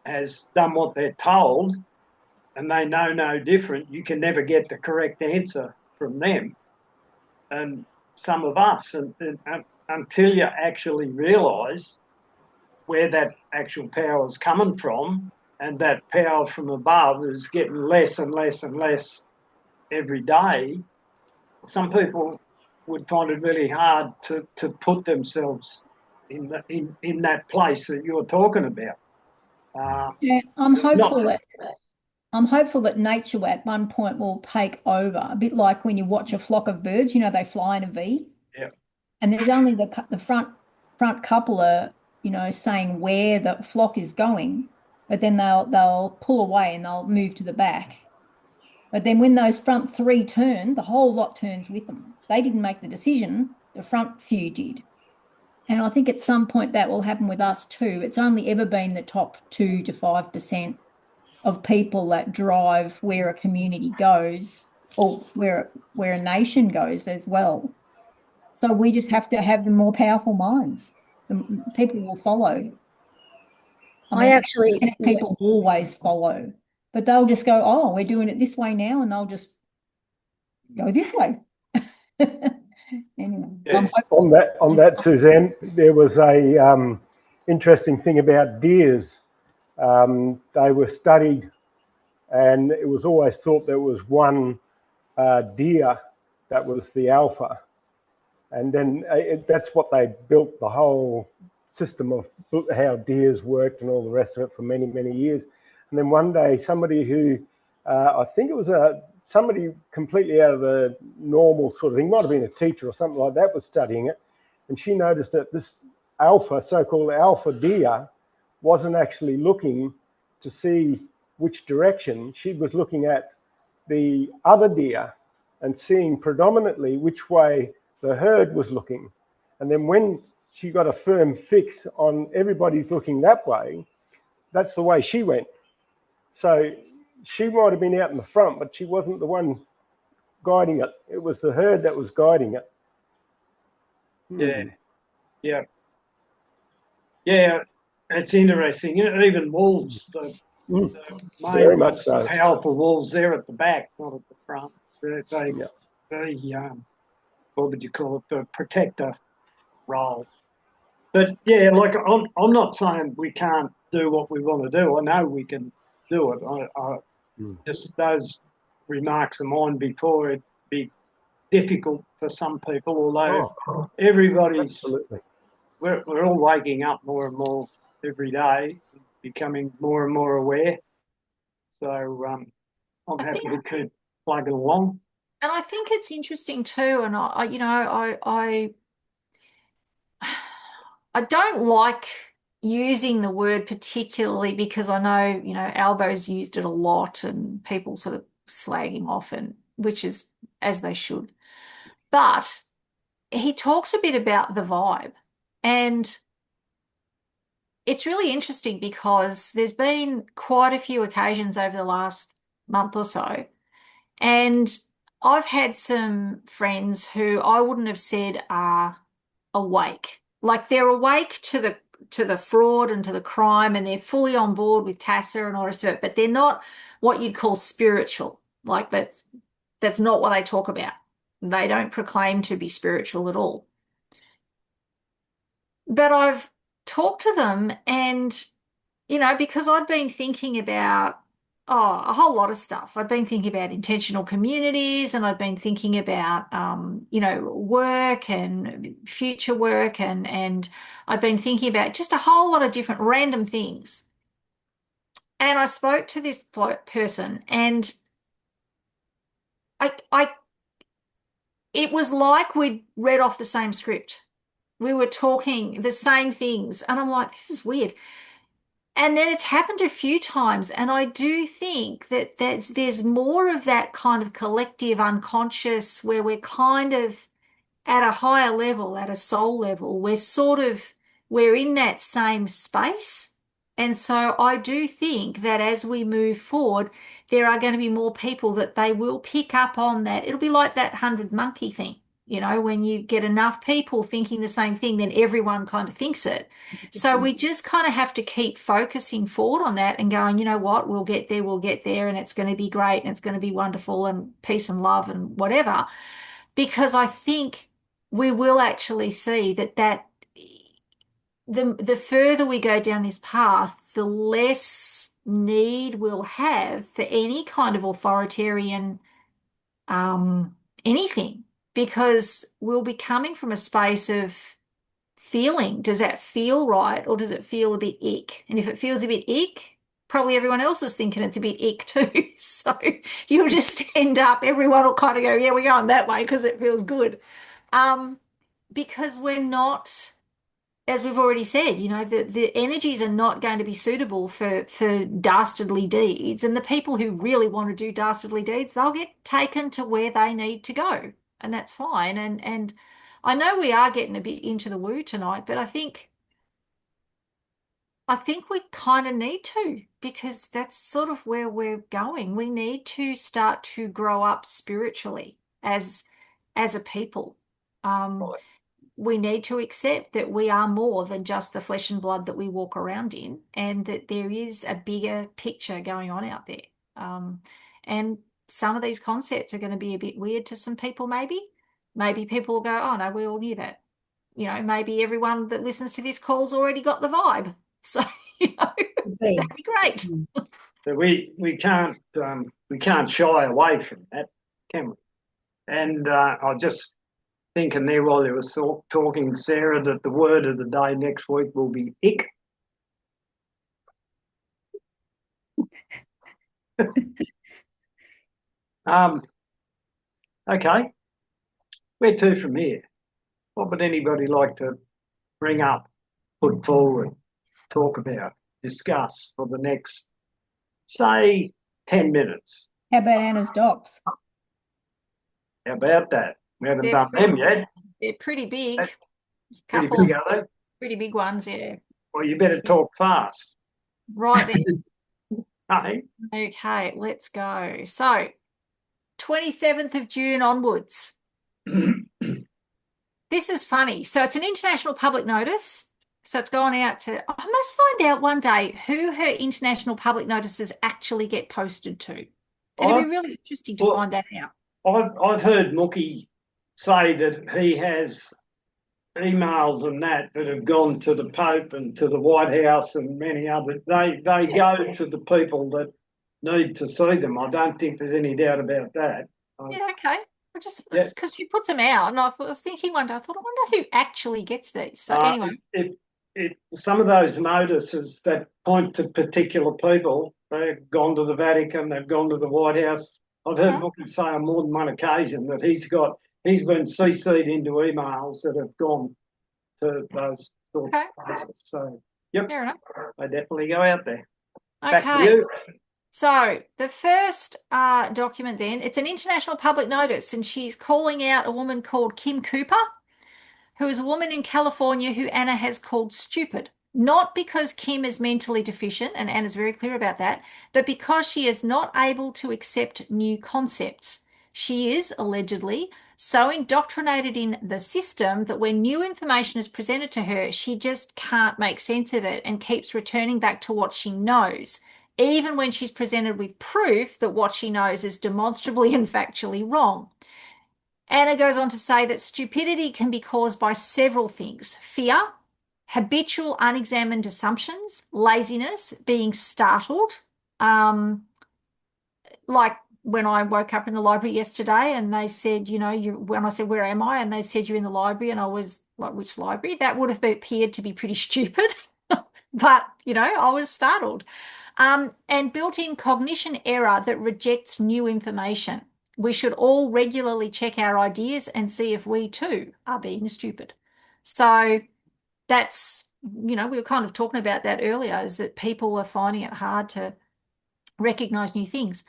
has done what they're told and they know no different, you can never get the correct answer from them. And some of us, and until you actually realise where that actual power is coming from, and that power from above is getting less and less and less every day, some people would find it really hard to put themselves in that place that you're talking about. I'm hopeful that nature at one point will take over, a bit like when you watch a flock of birds. They fly in a V. Yeah. And there's only the front couple are, saying where the flock is going, but then they'll pull away and they'll move to the back. But then when those front three turn, the whole lot turns with them. They didn't make the decision, the front few did. And I think at some point that will happen with us too. It's only ever been the top 2 to 5% of people that drive where a community goes or where a nation goes as well. So we just have to have the more powerful minds. The people will follow. People always follow, but they'll just go, oh, we're doing it this way now, and they'll just go this way. Anyway, Yeah. On that, Suzanne, there was a interesting thing about deers. They were studied, and it was always thought there was one deer that was the alpha, and then that's what they built the whole system of how deers worked and all the rest of it for many, many years. And then one day, somebody who I think it was somebody completely out of the normal sort of thing, might have been a teacher or something like that, was studying it, and she noticed that this alpha, so-called alpha deer, wasn't actually looking to see which direction. She was looking at the other deer and seeing predominantly which way the herd was looking. And then when she got a firm fix on everybody's looking that way, that's the way she went. So she might have been out in the front, but she wasn't the one guiding it. It was the herd that was guiding it. Yeah. It's interesting. Even wolves, the very much so. Powerful wolves, they're at the back, not at the front. They what would you call it? The protector role. But yeah, like I'm not saying we can't do what we want to do. I know we can do it. Just those remarks of mine before, it'd be difficult for some people, although everybody's, we're all waking up more and more every day, becoming more and more aware. So I'm happy to keep plugging along. And I think it's interesting too, and I don't like using the word particularly because I know, Albo's used it a lot and people sort of slag him off, and which is as they should. But he talks a bit about the vibe, and it's really interesting because there's been quite a few occasions over the last month or so, and I've had some friends who I wouldn't have said are awake. Like they're awake to the fraud and to the crime, and they're fully on board with TASA and all the rest of it, but they're not what you'd call spiritual. Like that's not what they talk about. They don't proclaim to be spiritual at all. But I've talked to them, and because I'd been thinking about a whole lot of stuff. I'd been thinking about intentional communities, and I'd been thinking about work and future work, and I'd been thinking about just a whole lot of different random things. And I spoke to this person, and it was like we'd read off the same script. We were talking the same things, and I'm like, this is weird. And then it's happened a few times, and I do think that there's more of that kind of collective unconscious where we're kind of at a higher level, at a soul level, we're in that same space. And so I do think that as we move forward, there are going to be more people that they will pick up on that. It'll be like that 100 monkey thing. When you get enough people thinking the same thing, then everyone kind of thinks it. So we just kind of have to keep focusing forward on that and going, you know what, we'll get there, and it's going to be great, and it's going to be wonderful, and peace and love and whatever. Because I think we will actually see that the further we go down this path, the less need we'll have for any kind of authoritarian anything. Because we'll be coming from a space of feeling. Does that feel right, or does it feel a bit ick? And if it feels a bit ick, probably everyone else is thinking it's a bit ick too. So you'll just end up, everyone will kind of go, yeah, we're going that way because it feels good. Because we're not as we've already said, the energies are not going to be suitable for dastardly deeds. And the people who really want to do dastardly deeds, they'll get taken to where they need to go. And that's fine. And I know we are getting a bit into the woo tonight, but I think we kind of need to, because that's sort of where we're going. We need to start to grow up spiritually as a people. Um, we need to accept that we are more than just the flesh and blood that we walk around in, and that there is a bigger picture going on out there. And some of these concepts are going to be a bit weird to some people, maybe. Maybe people will go, oh no, we all knew that. Maybe everyone that listens to this call's already got the vibe. So, that'd be great. So we can't shy away from that, can we? And I was just thinking there while they were talking, Sarah, that the word of the day next week will be ick. Okay, where to from here? What would anybody like to bring up, put forward, talk about, discuss for the next, say, 10 minutes? How about Anna's docs? How about that? We haven't They're done them yet. They're pretty big. That's Just a Pretty couple big, of are they? pretty big ones, yeah. Well, you better talk fast. Right then. Hey? Okay, let's go. So, 27th of June onwards. This is funny. So it's an international public notice. So it's gone out to, I must find out one day who her international public notices actually get posted to. It'd be really interesting to find that out. I've heard Mookie say that he has emails and that have gone to the Pope and to the White House and many others. They go to the people that need to see them. I don't think there's any doubt about that. Yeah, okay. Because she puts them out, and I was thinking one day, I thought, I wonder who actually gets these. So anyway. Some of those notices that point to particular people, they've gone to the Vatican, they've gone to the White House. I've heard Mookie say on more than one occasion that he's been CC'd into emails that have gone to those sort of places. So, yep, fair enough. They definitely go out there. Okay. Back to you. So the first document then, it's an international public notice, and she's calling out a woman called Kim Cooper, who is a woman in California who Anna has called stupid. Not because Kim is mentally deficient, and Anna's very clear about that, but because she is not able to accept new concepts. She is, allegedly, so indoctrinated in the system that when new information is presented to her, she just can't make sense of it and keeps returning back to what she knows, even when she's presented with proof that what she knows is demonstrably and factually wrong. Anna goes on to say that stupidity can be caused by several things: fear, habitual unexamined assumptions, laziness, being startled. Like when I woke up in the library yesterday and they said, when I said, where am I? And they said, you're in the library. And I was like, which library? That would have appeared to be pretty stupid. But, I was startled. And built-in cognition error that rejects new information. We should all regularly check our ideas and see if we too are being stupid. So that's, we were kind of talking about that earlier, is that people are finding it hard to recognize new things.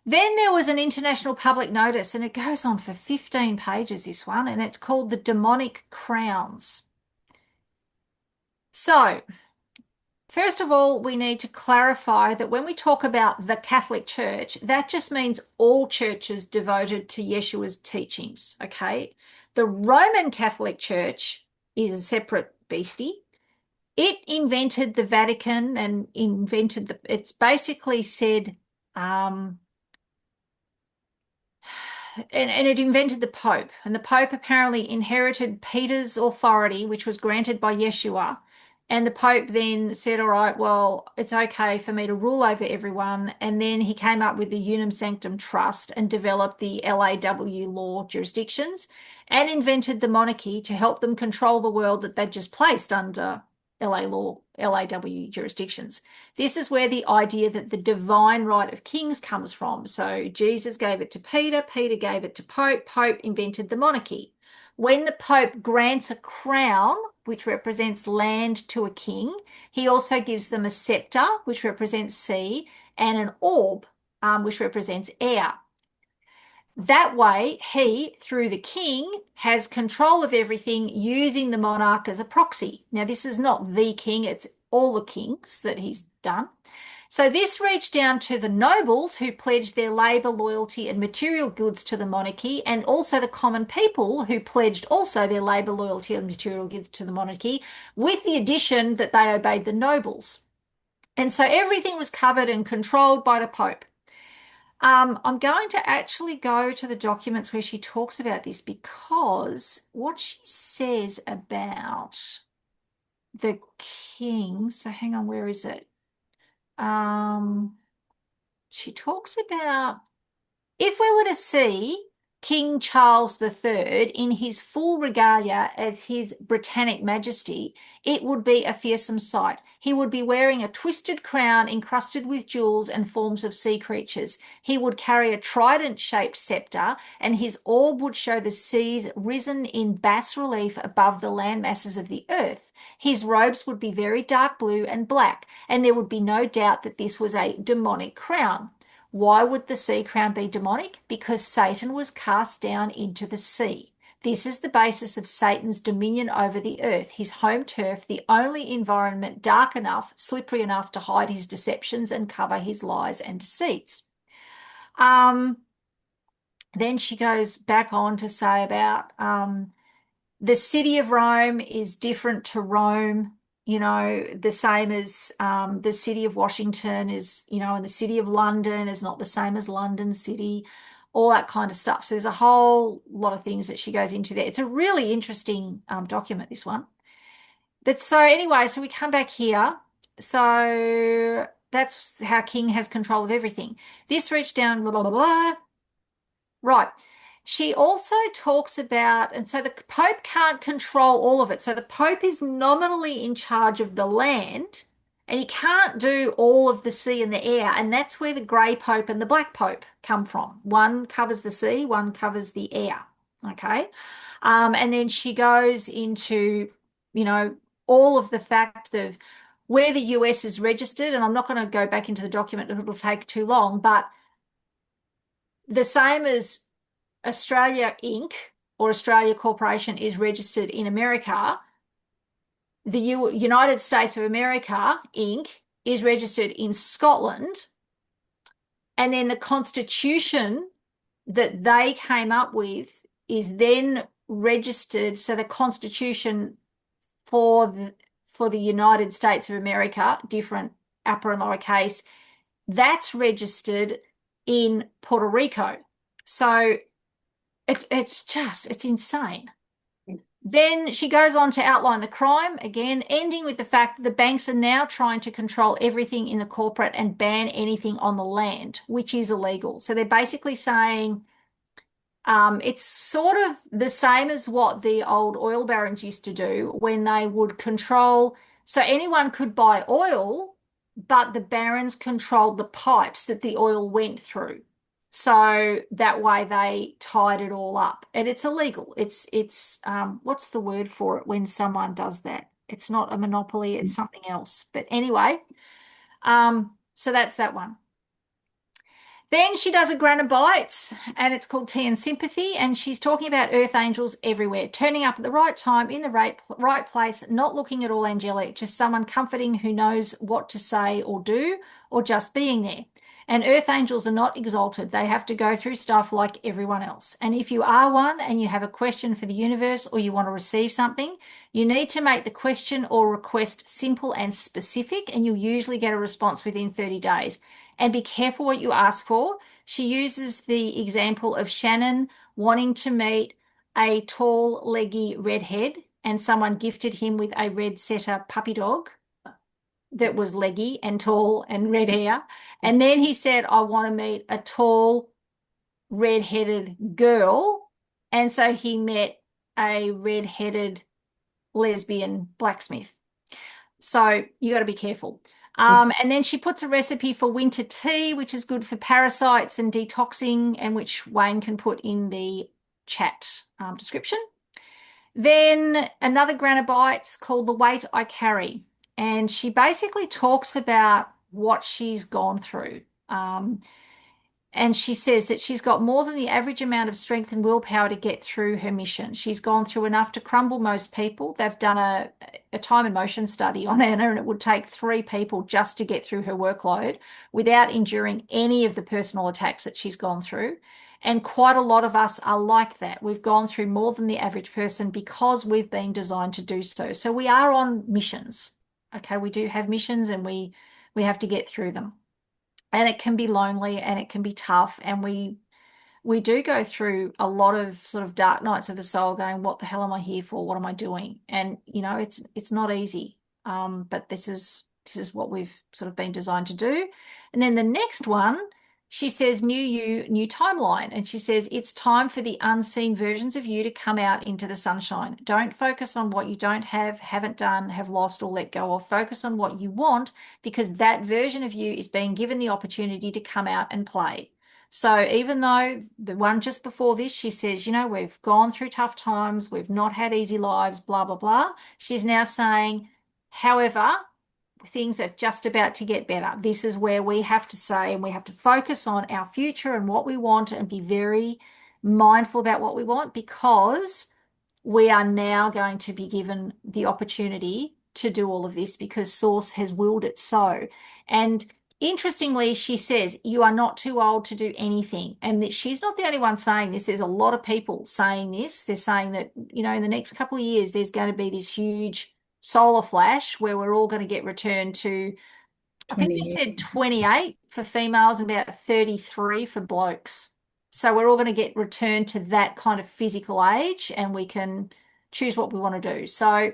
Then there was an international public notice, and it goes on for 15 pages, this one, and it's called The Demonic Crowns. So, first of all, we need to clarify that when we talk about the Catholic Church, that just means all churches devoted to Yeshua's teachings, okay? The Roman Catholic Church is a separate beastie. It invented the Vatican and it's basically said, and it invented the Pope. And the Pope apparently inherited Peter's authority, which was granted by Yeshua. And the Pope then said, all right, well, it's okay for me to rule over everyone. And then he came up with the Unum Sanctum Trust and developed the LAW law jurisdictions and invented the monarchy to help them control the world that they'd just placed under LAW jurisdictions. This is where the idea that the divine right of kings comes from. So Jesus gave it to Peter, Peter gave it to Pope, Pope invented the monarchy. When the Pope grants a crown, which represents land, to a king. He also gives them a scepter, which represents sea, and an orb, which represents air. That way, he, through the king, has control of everything using the monarch as a proxy. Now, this is not the king, it's all the kings that he's done. So this reached down to the nobles who pledged their labour, loyalty and material goods to the monarchy, and also the common people who pledged also their labour, loyalty and material goods to the monarchy, with the addition that they obeyed the nobles. And so everything was covered and controlled by the Pope. I'm going to actually go to the documents where she talks about this, because what she says about the king, so hang on, where is it? She talks about, if we were to see King Charles III in his full regalia as His Britannic Majesty, it would be a fearsome sight. He would be wearing a twisted crown encrusted with jewels and forms of sea creatures. He would carry a trident-shaped scepter, and his orb would show the seas risen in bas relief above the land masses of the earth. His robes would be very dark blue and black, and there would be no doubt that this was a demonic crown. Why would the sea crown be demonic? Because Satan was cast down into the sea. This is the basis of Satan's dominion over the earth, his home turf, the only environment dark enough, slippery enough to hide his deceptions and cover his lies and deceits. Then she goes back on to say about the city of Rome is different to Rome. The same as the city of Washington is, and the city of London is not the same as London City, all that kind of stuff. So there's a whole lot of things that she goes into there. It's a really interesting document, this one. But so anyway, so we come back here. So that's how King has control of everything. This reached down, blah, blah, blah, blah. Right. She also talks about, and so the Pope can't control all of it. So the Pope is nominally in charge of the land, and he can't do all of the sea and the air. And that's where the grey Pope and the black Pope come from. One covers the sea, one covers the air. Okay. And then she goes into, all of the fact of where the US is registered. And I'm not going to go back into the document, it'll take too long, but the same as Australia Inc. or Australia Corporation is registered in America, the United States of America Inc. is registered in Scotland, and then the constitution that they came up with is then registered. So the constitution for the United States of America, different upper and lowercase, that's registered in Puerto Rico. So it's insane. Then she goes on to outline the crime, again, ending with the fact that the banks are now trying to control everything in the corporate and ban anything on the land, which is illegal. So they're basically saying it's sort of the same as what the old oil barons used to do when they would control. So anyone could buy oil, but the barons controlled the pipes that the oil went through. So that way they tied it all up, and it's illegal. It's what's the word for it when someone does that? It's not a monopoly, it's something else. But anyway, so that's that one. Then she does a Granabites, and it's called Tea and Sympathy, and she's talking about earth angels everywhere, turning up at the right time, in the right place, not looking at all angelic, just someone comforting who knows what to say or do, or just being there. And earth angels are not exalted. They have to go through stuff like everyone else. And if you are one and you have a question for the universe or you want to receive something, you need to make the question or request simple and specific, and you'll usually get a response within 30 days. And be careful what you ask for. She uses the example of Shannon wanting to meet a tall, leggy redhead, and someone gifted him with a red setter puppy dog that was leggy and tall and red hair. And then he said, I want to meet a tall, red-headed girl. And so he met a red-headed lesbian blacksmith. So you got to be careful. And then she puts a recipe for winter tea, which is good for parasites and detoxing, and which Wayne can put in the chat description. Then another Granobite's called The Weight I Carry. And she basically talks about what she's gone through. And she says that she's got more than the average amount of strength and willpower to get through her mission. She's gone through enough to crumble most people. They've done a time and motion study on Anna, and it would take 3 people just to get through her workload without enduring any of the personal attacks that she's gone through. And quite a lot of us are like that. We've gone through more than the average person because we've been designed to do so. So we are on missions. Okay, we do have missions, and we have to get through them. And it can be lonely, and it can be tough, and we do go through a lot of sort of dark nights of the soul going, what the hell am I here for? What am I doing? And it's not easy. But this is what we've sort of been designed to do. And then the next one, she says, new you, new timeline. And she says, it's time for the unseen versions of you to come out into the sunshine. Don't focus on what you don't have, haven't done, have lost, or let go of. Focus on what you want, because that version of you is being given the opportunity to come out and play. So even though the one just before this, she says, we've gone through tough times, we've not had easy lives, blah, blah, blah. She's now saying, however, things are just about to get better. This is where we have to say, and we have to focus on our future and what we want, and be very mindful about what we want, because we are now going to be given the opportunity to do all of this because Source has willed it so. And interestingly, she says, you are not too old to do anything. And that she's not the only one saying this. There's a lot of people saying this. They're saying that, in the next couple of years, there's going to be this huge solar flash where we're all going to get returned to, I think they said 28 for females and about 33 for blokes. So we're all going to get returned to that kind of physical age, and we can choose what we want to do. So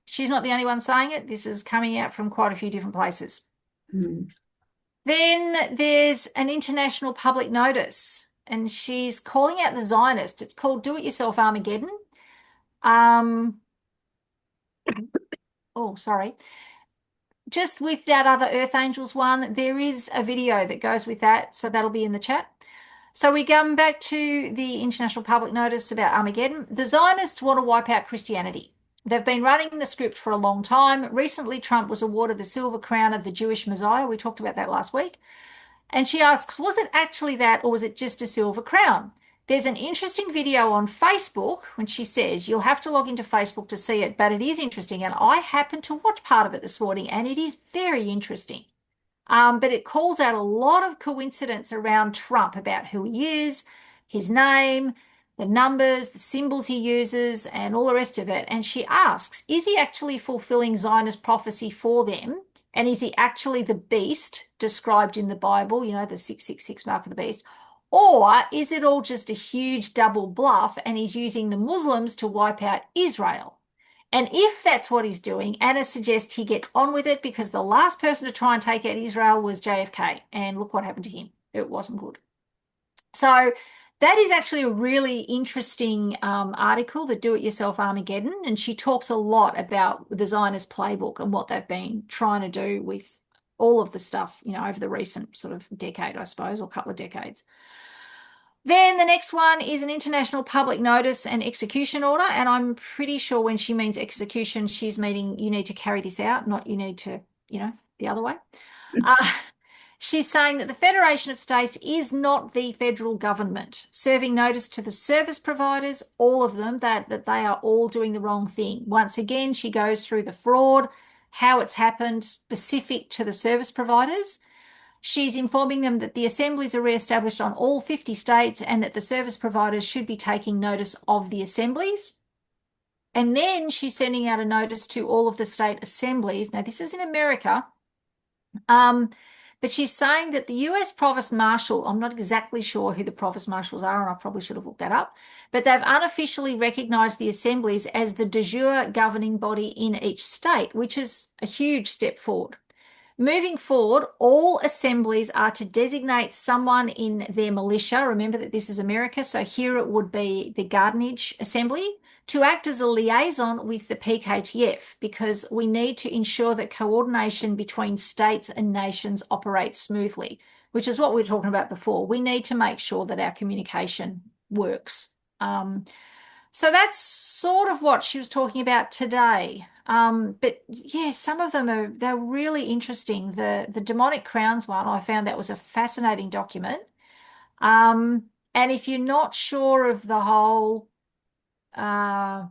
she's not the only one saying it. This is coming out from quite a few different places. Mm. Then there's an international public notice, and she's calling out the Zionists. It's called Do It Yourself Armageddon. Oh, sorry. Just with that other Earth Angels one, there is a video that goes with that, so that'll be in the chat. So we come back to the international public notice about Armageddon. The Zionists want to wipe out Christianity. They've been running the script for a long time. Recently, Trump was awarded the Silver Crown of the Jewish Messiah. We talked about that last week. And she asks, was it actually that, or was it just a silver crown? There's an interesting video on Facebook when she says, you'll have to log into Facebook to see it, but it is interesting. And I happened to watch part of it this morning, and it is very interesting. But it calls out a lot of coincidence around Trump about who he is, his name, the numbers, the symbols he uses, and all the rest of it. And she asks, is he actually fulfilling Zionist prophecy for them? And is he actually the beast described in the Bible, the 666 mark of the beast? Or is it all just a huge double bluff, and he's using the Muslims to wipe out Israel? And if that's what he's doing, Anna suggests he gets on with it, because the last person to try and take out Israel was JFK. And look what happened to him. It wasn't good. So that is actually a really interesting article, the Do It Yourself Armageddon. And she talks a lot about the Zionist playbook and what they've been trying to do with all of the stuff, over the recent sort of decade, I suppose, or couple of decades. Then the next one is an international public notice and execution order. And I'm pretty sure when she means execution, she's meaning you need to carry this out, not you need to, the other way. She's saying that the Federation of States is not the federal government, serving notice to the service providers, all of them, that they are all doing the wrong thing. Once again, she goes through the fraud, how it's happened specific to the service providers. She's informing them that the assemblies are re-established on all 50 states, and that the service providers should be taking notice of the assemblies. And then she's sending out a notice to all of the state assemblies. Now, this is in America. But she's saying that the US Provost Marshal, I'm not exactly sure who the Provost Marshals are, and I probably should have looked that up, but they've unofficially recognised the assemblies as the de jure governing body in each state, which is a huge step forward. Moving forward, all assemblies are to designate someone in their militia. Remember that this is America, so here it would be the Gardenage Assembly, to act as a liaison with the PKTF, because we need to ensure that coordination between states and nations operates smoothly, which is what we were talking about before. We need to make sure that our communication works. So that's sort of what she was talking about today. But yeah, some of them they're really interesting. The demonic crowns one, I found that was a fascinating document. And if you're not sure of the whole uh,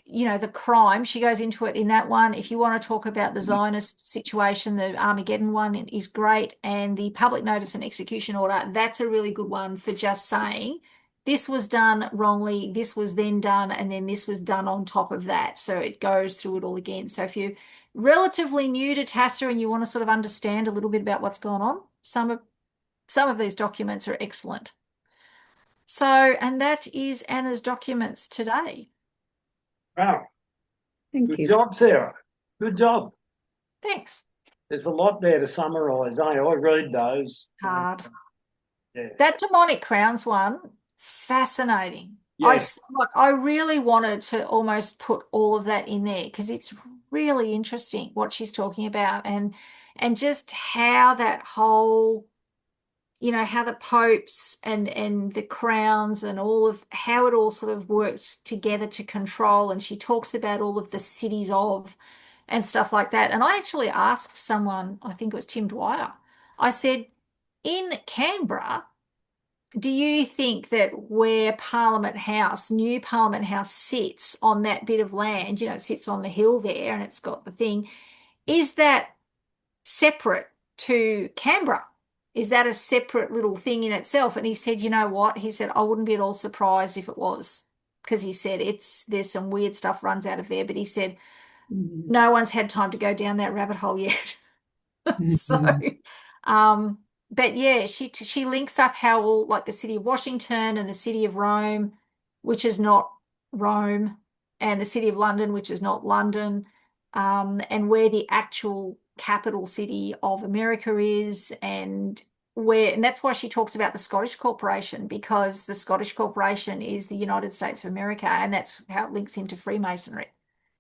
the crime. She goes into it in that one. If you want to talk about the Zionist situation, the Armageddon one is great. And the public notice and execution order, that's a really good one for just saying this was done wrongly, this was then done, and then this was done on top of that. So it goes through it all again. So if you're relatively new to TASA and you want to sort of understand a little bit about what's going on, some of these documents are excellent. So, and that is Anna's documents today. Wow. Thank Good you. job, Sarah. Good job. Thanks. There's a lot there to summarise. I read those. Hard. Yeah. That demonic crowns one, fascinating. Yes. I really wanted to almost put all of that in there because it's really interesting what she's talking about and just how that whole, how the popes and the crowns and all of how it all sort of worked together to control. And she talks about all of the cities of and stuff like that. And I actually asked someone, I think it was Tim Dwyer, I said, in Canberra, do you think that where New Parliament House sits on that bit of land, it sits on the hill there and it's got the thing, is that separate to Canberra? Is that a separate little thing in itself? And he said, you know what? He said, I wouldn't be at all surprised if it was, because he said there's some weird stuff runs out of there, but he said no one's had time to go down that rabbit hole yet. So, but yeah, she links up how all like the city of Washington and the city of Rome, which is not Rome, and the city of London, which is not London, and where the actual capital city of America is, and that's why she talks about the Scottish Corporation, because the Scottish Corporation is the United States of America, and that's how it links into Freemasonry,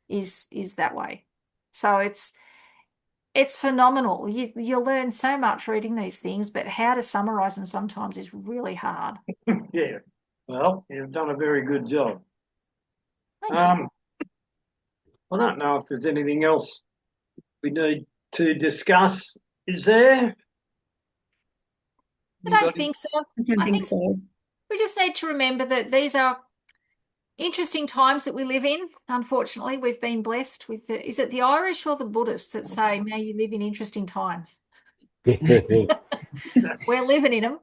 is that way. So it's phenomenal. You learn so much reading these things, but how to summarize them sometimes is really hard. Yeah. Well, you've done a very good job. Thank you. I don't know if there's anything else we need to discuss. Is there? I don't think so. I don't think so. We just need to remember that these are interesting times that we live in. Unfortunately, we've been blessed with is it the Irish or the Buddhists that say, may you live in interesting times? We're living in them.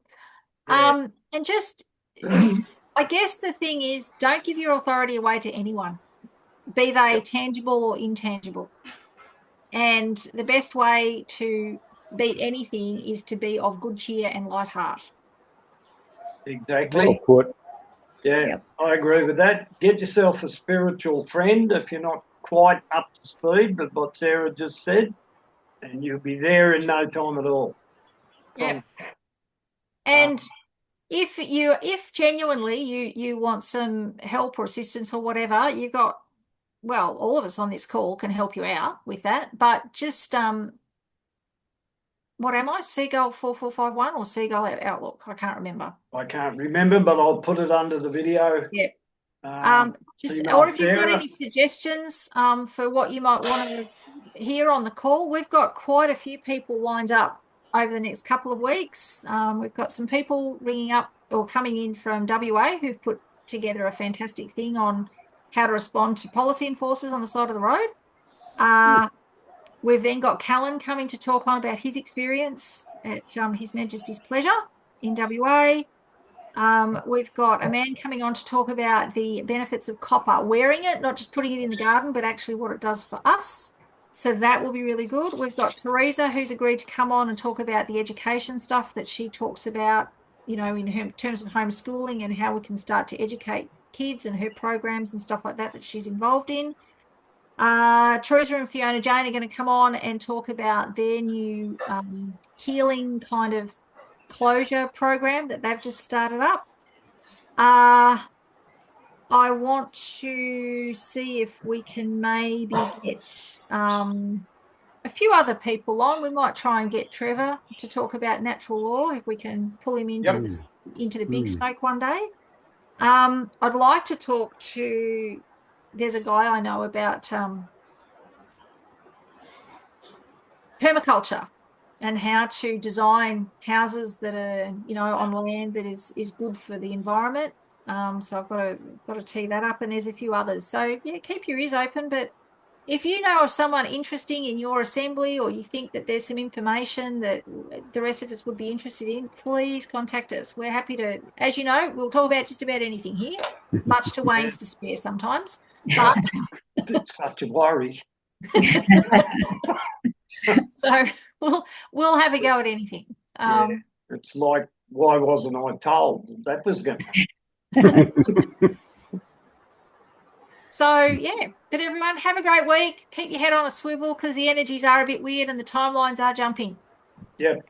Yeah. And just, I guess the thing is, don't give your authority away to anyone, be they tangible or intangible. And the best way to beat anything is to be of good cheer and light heart. Exactly. Well put. Yeah, Yep. I agree with that. Get yourself a spiritual friend if you're not quite up to speed with what Sarah just said, and you'll be there in no time at all. Yeah. And if genuinely you want some help or assistance or whatever, you've got, well, all of us on this call can help you out with that. But just what am I? Seagull 4451 or Seagull at Outlook? I can't remember. I can't remember, but I'll put it under the video. Yeah. Email Or if you've got Sarah. any suggestions for what you might want to hear on the call, we've got quite a few people lined up over the next couple of weeks. We've got some people ringing up or coming in from WA who've put together a fantastic thing on how to respond to policy enforcers on the side of the road. We've then got Callan coming to talk on about his experience at His Majesty's Pleasure in WA. We've got a man coming on to talk about the benefits of copper, wearing it, not just putting it in the garden, but actually what it does for us. So that will be really good. We've got Teresa, who's agreed to come on and talk about the education stuff that she talks about, in terms of homeschooling and how we can start to educate kids and her programs and stuff like that she's involved in. Teresa and Fiona Jane are going to come on and talk about their new healing kind of closure program that they've just started up. I want to see if we can maybe get a few other people on. We might try and get Trevor to talk about natural law if we can pull him into the big smoke one day. I'd like to talk to, there's a guy I know about permaculture and how to design houses that are, on land that is good for the environment. So I've got to tee that up, and there's a few others. So yeah, keep your ears open. But if you know of someone interesting in your assembly, or you think that there's some information that the rest of us would be interested in, please contact us. We're happy to, as you know, we'll talk about just about anything here, much to Wayne's despair sometimes. But It's such a worry. so we'll have a go at anything. Yeah, it's like, why wasn't I told that was going to happen? So yeah, but everyone have a great week. Keep your head on a swivel because the energies are a bit weird and the timelines are jumping. Yep.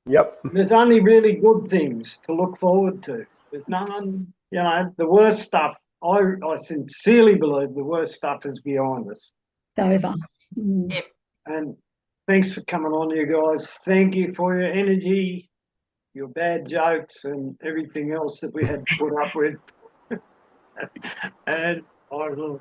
Yep. There's only really good things to look forward to. There's none, the worst stuff. I sincerely believe the worst stuff is behind us. It's over. Yep. And thanks for coming on, you guys. Thank you for your energy, your bad jokes, and everything else that we had to put up with. And I will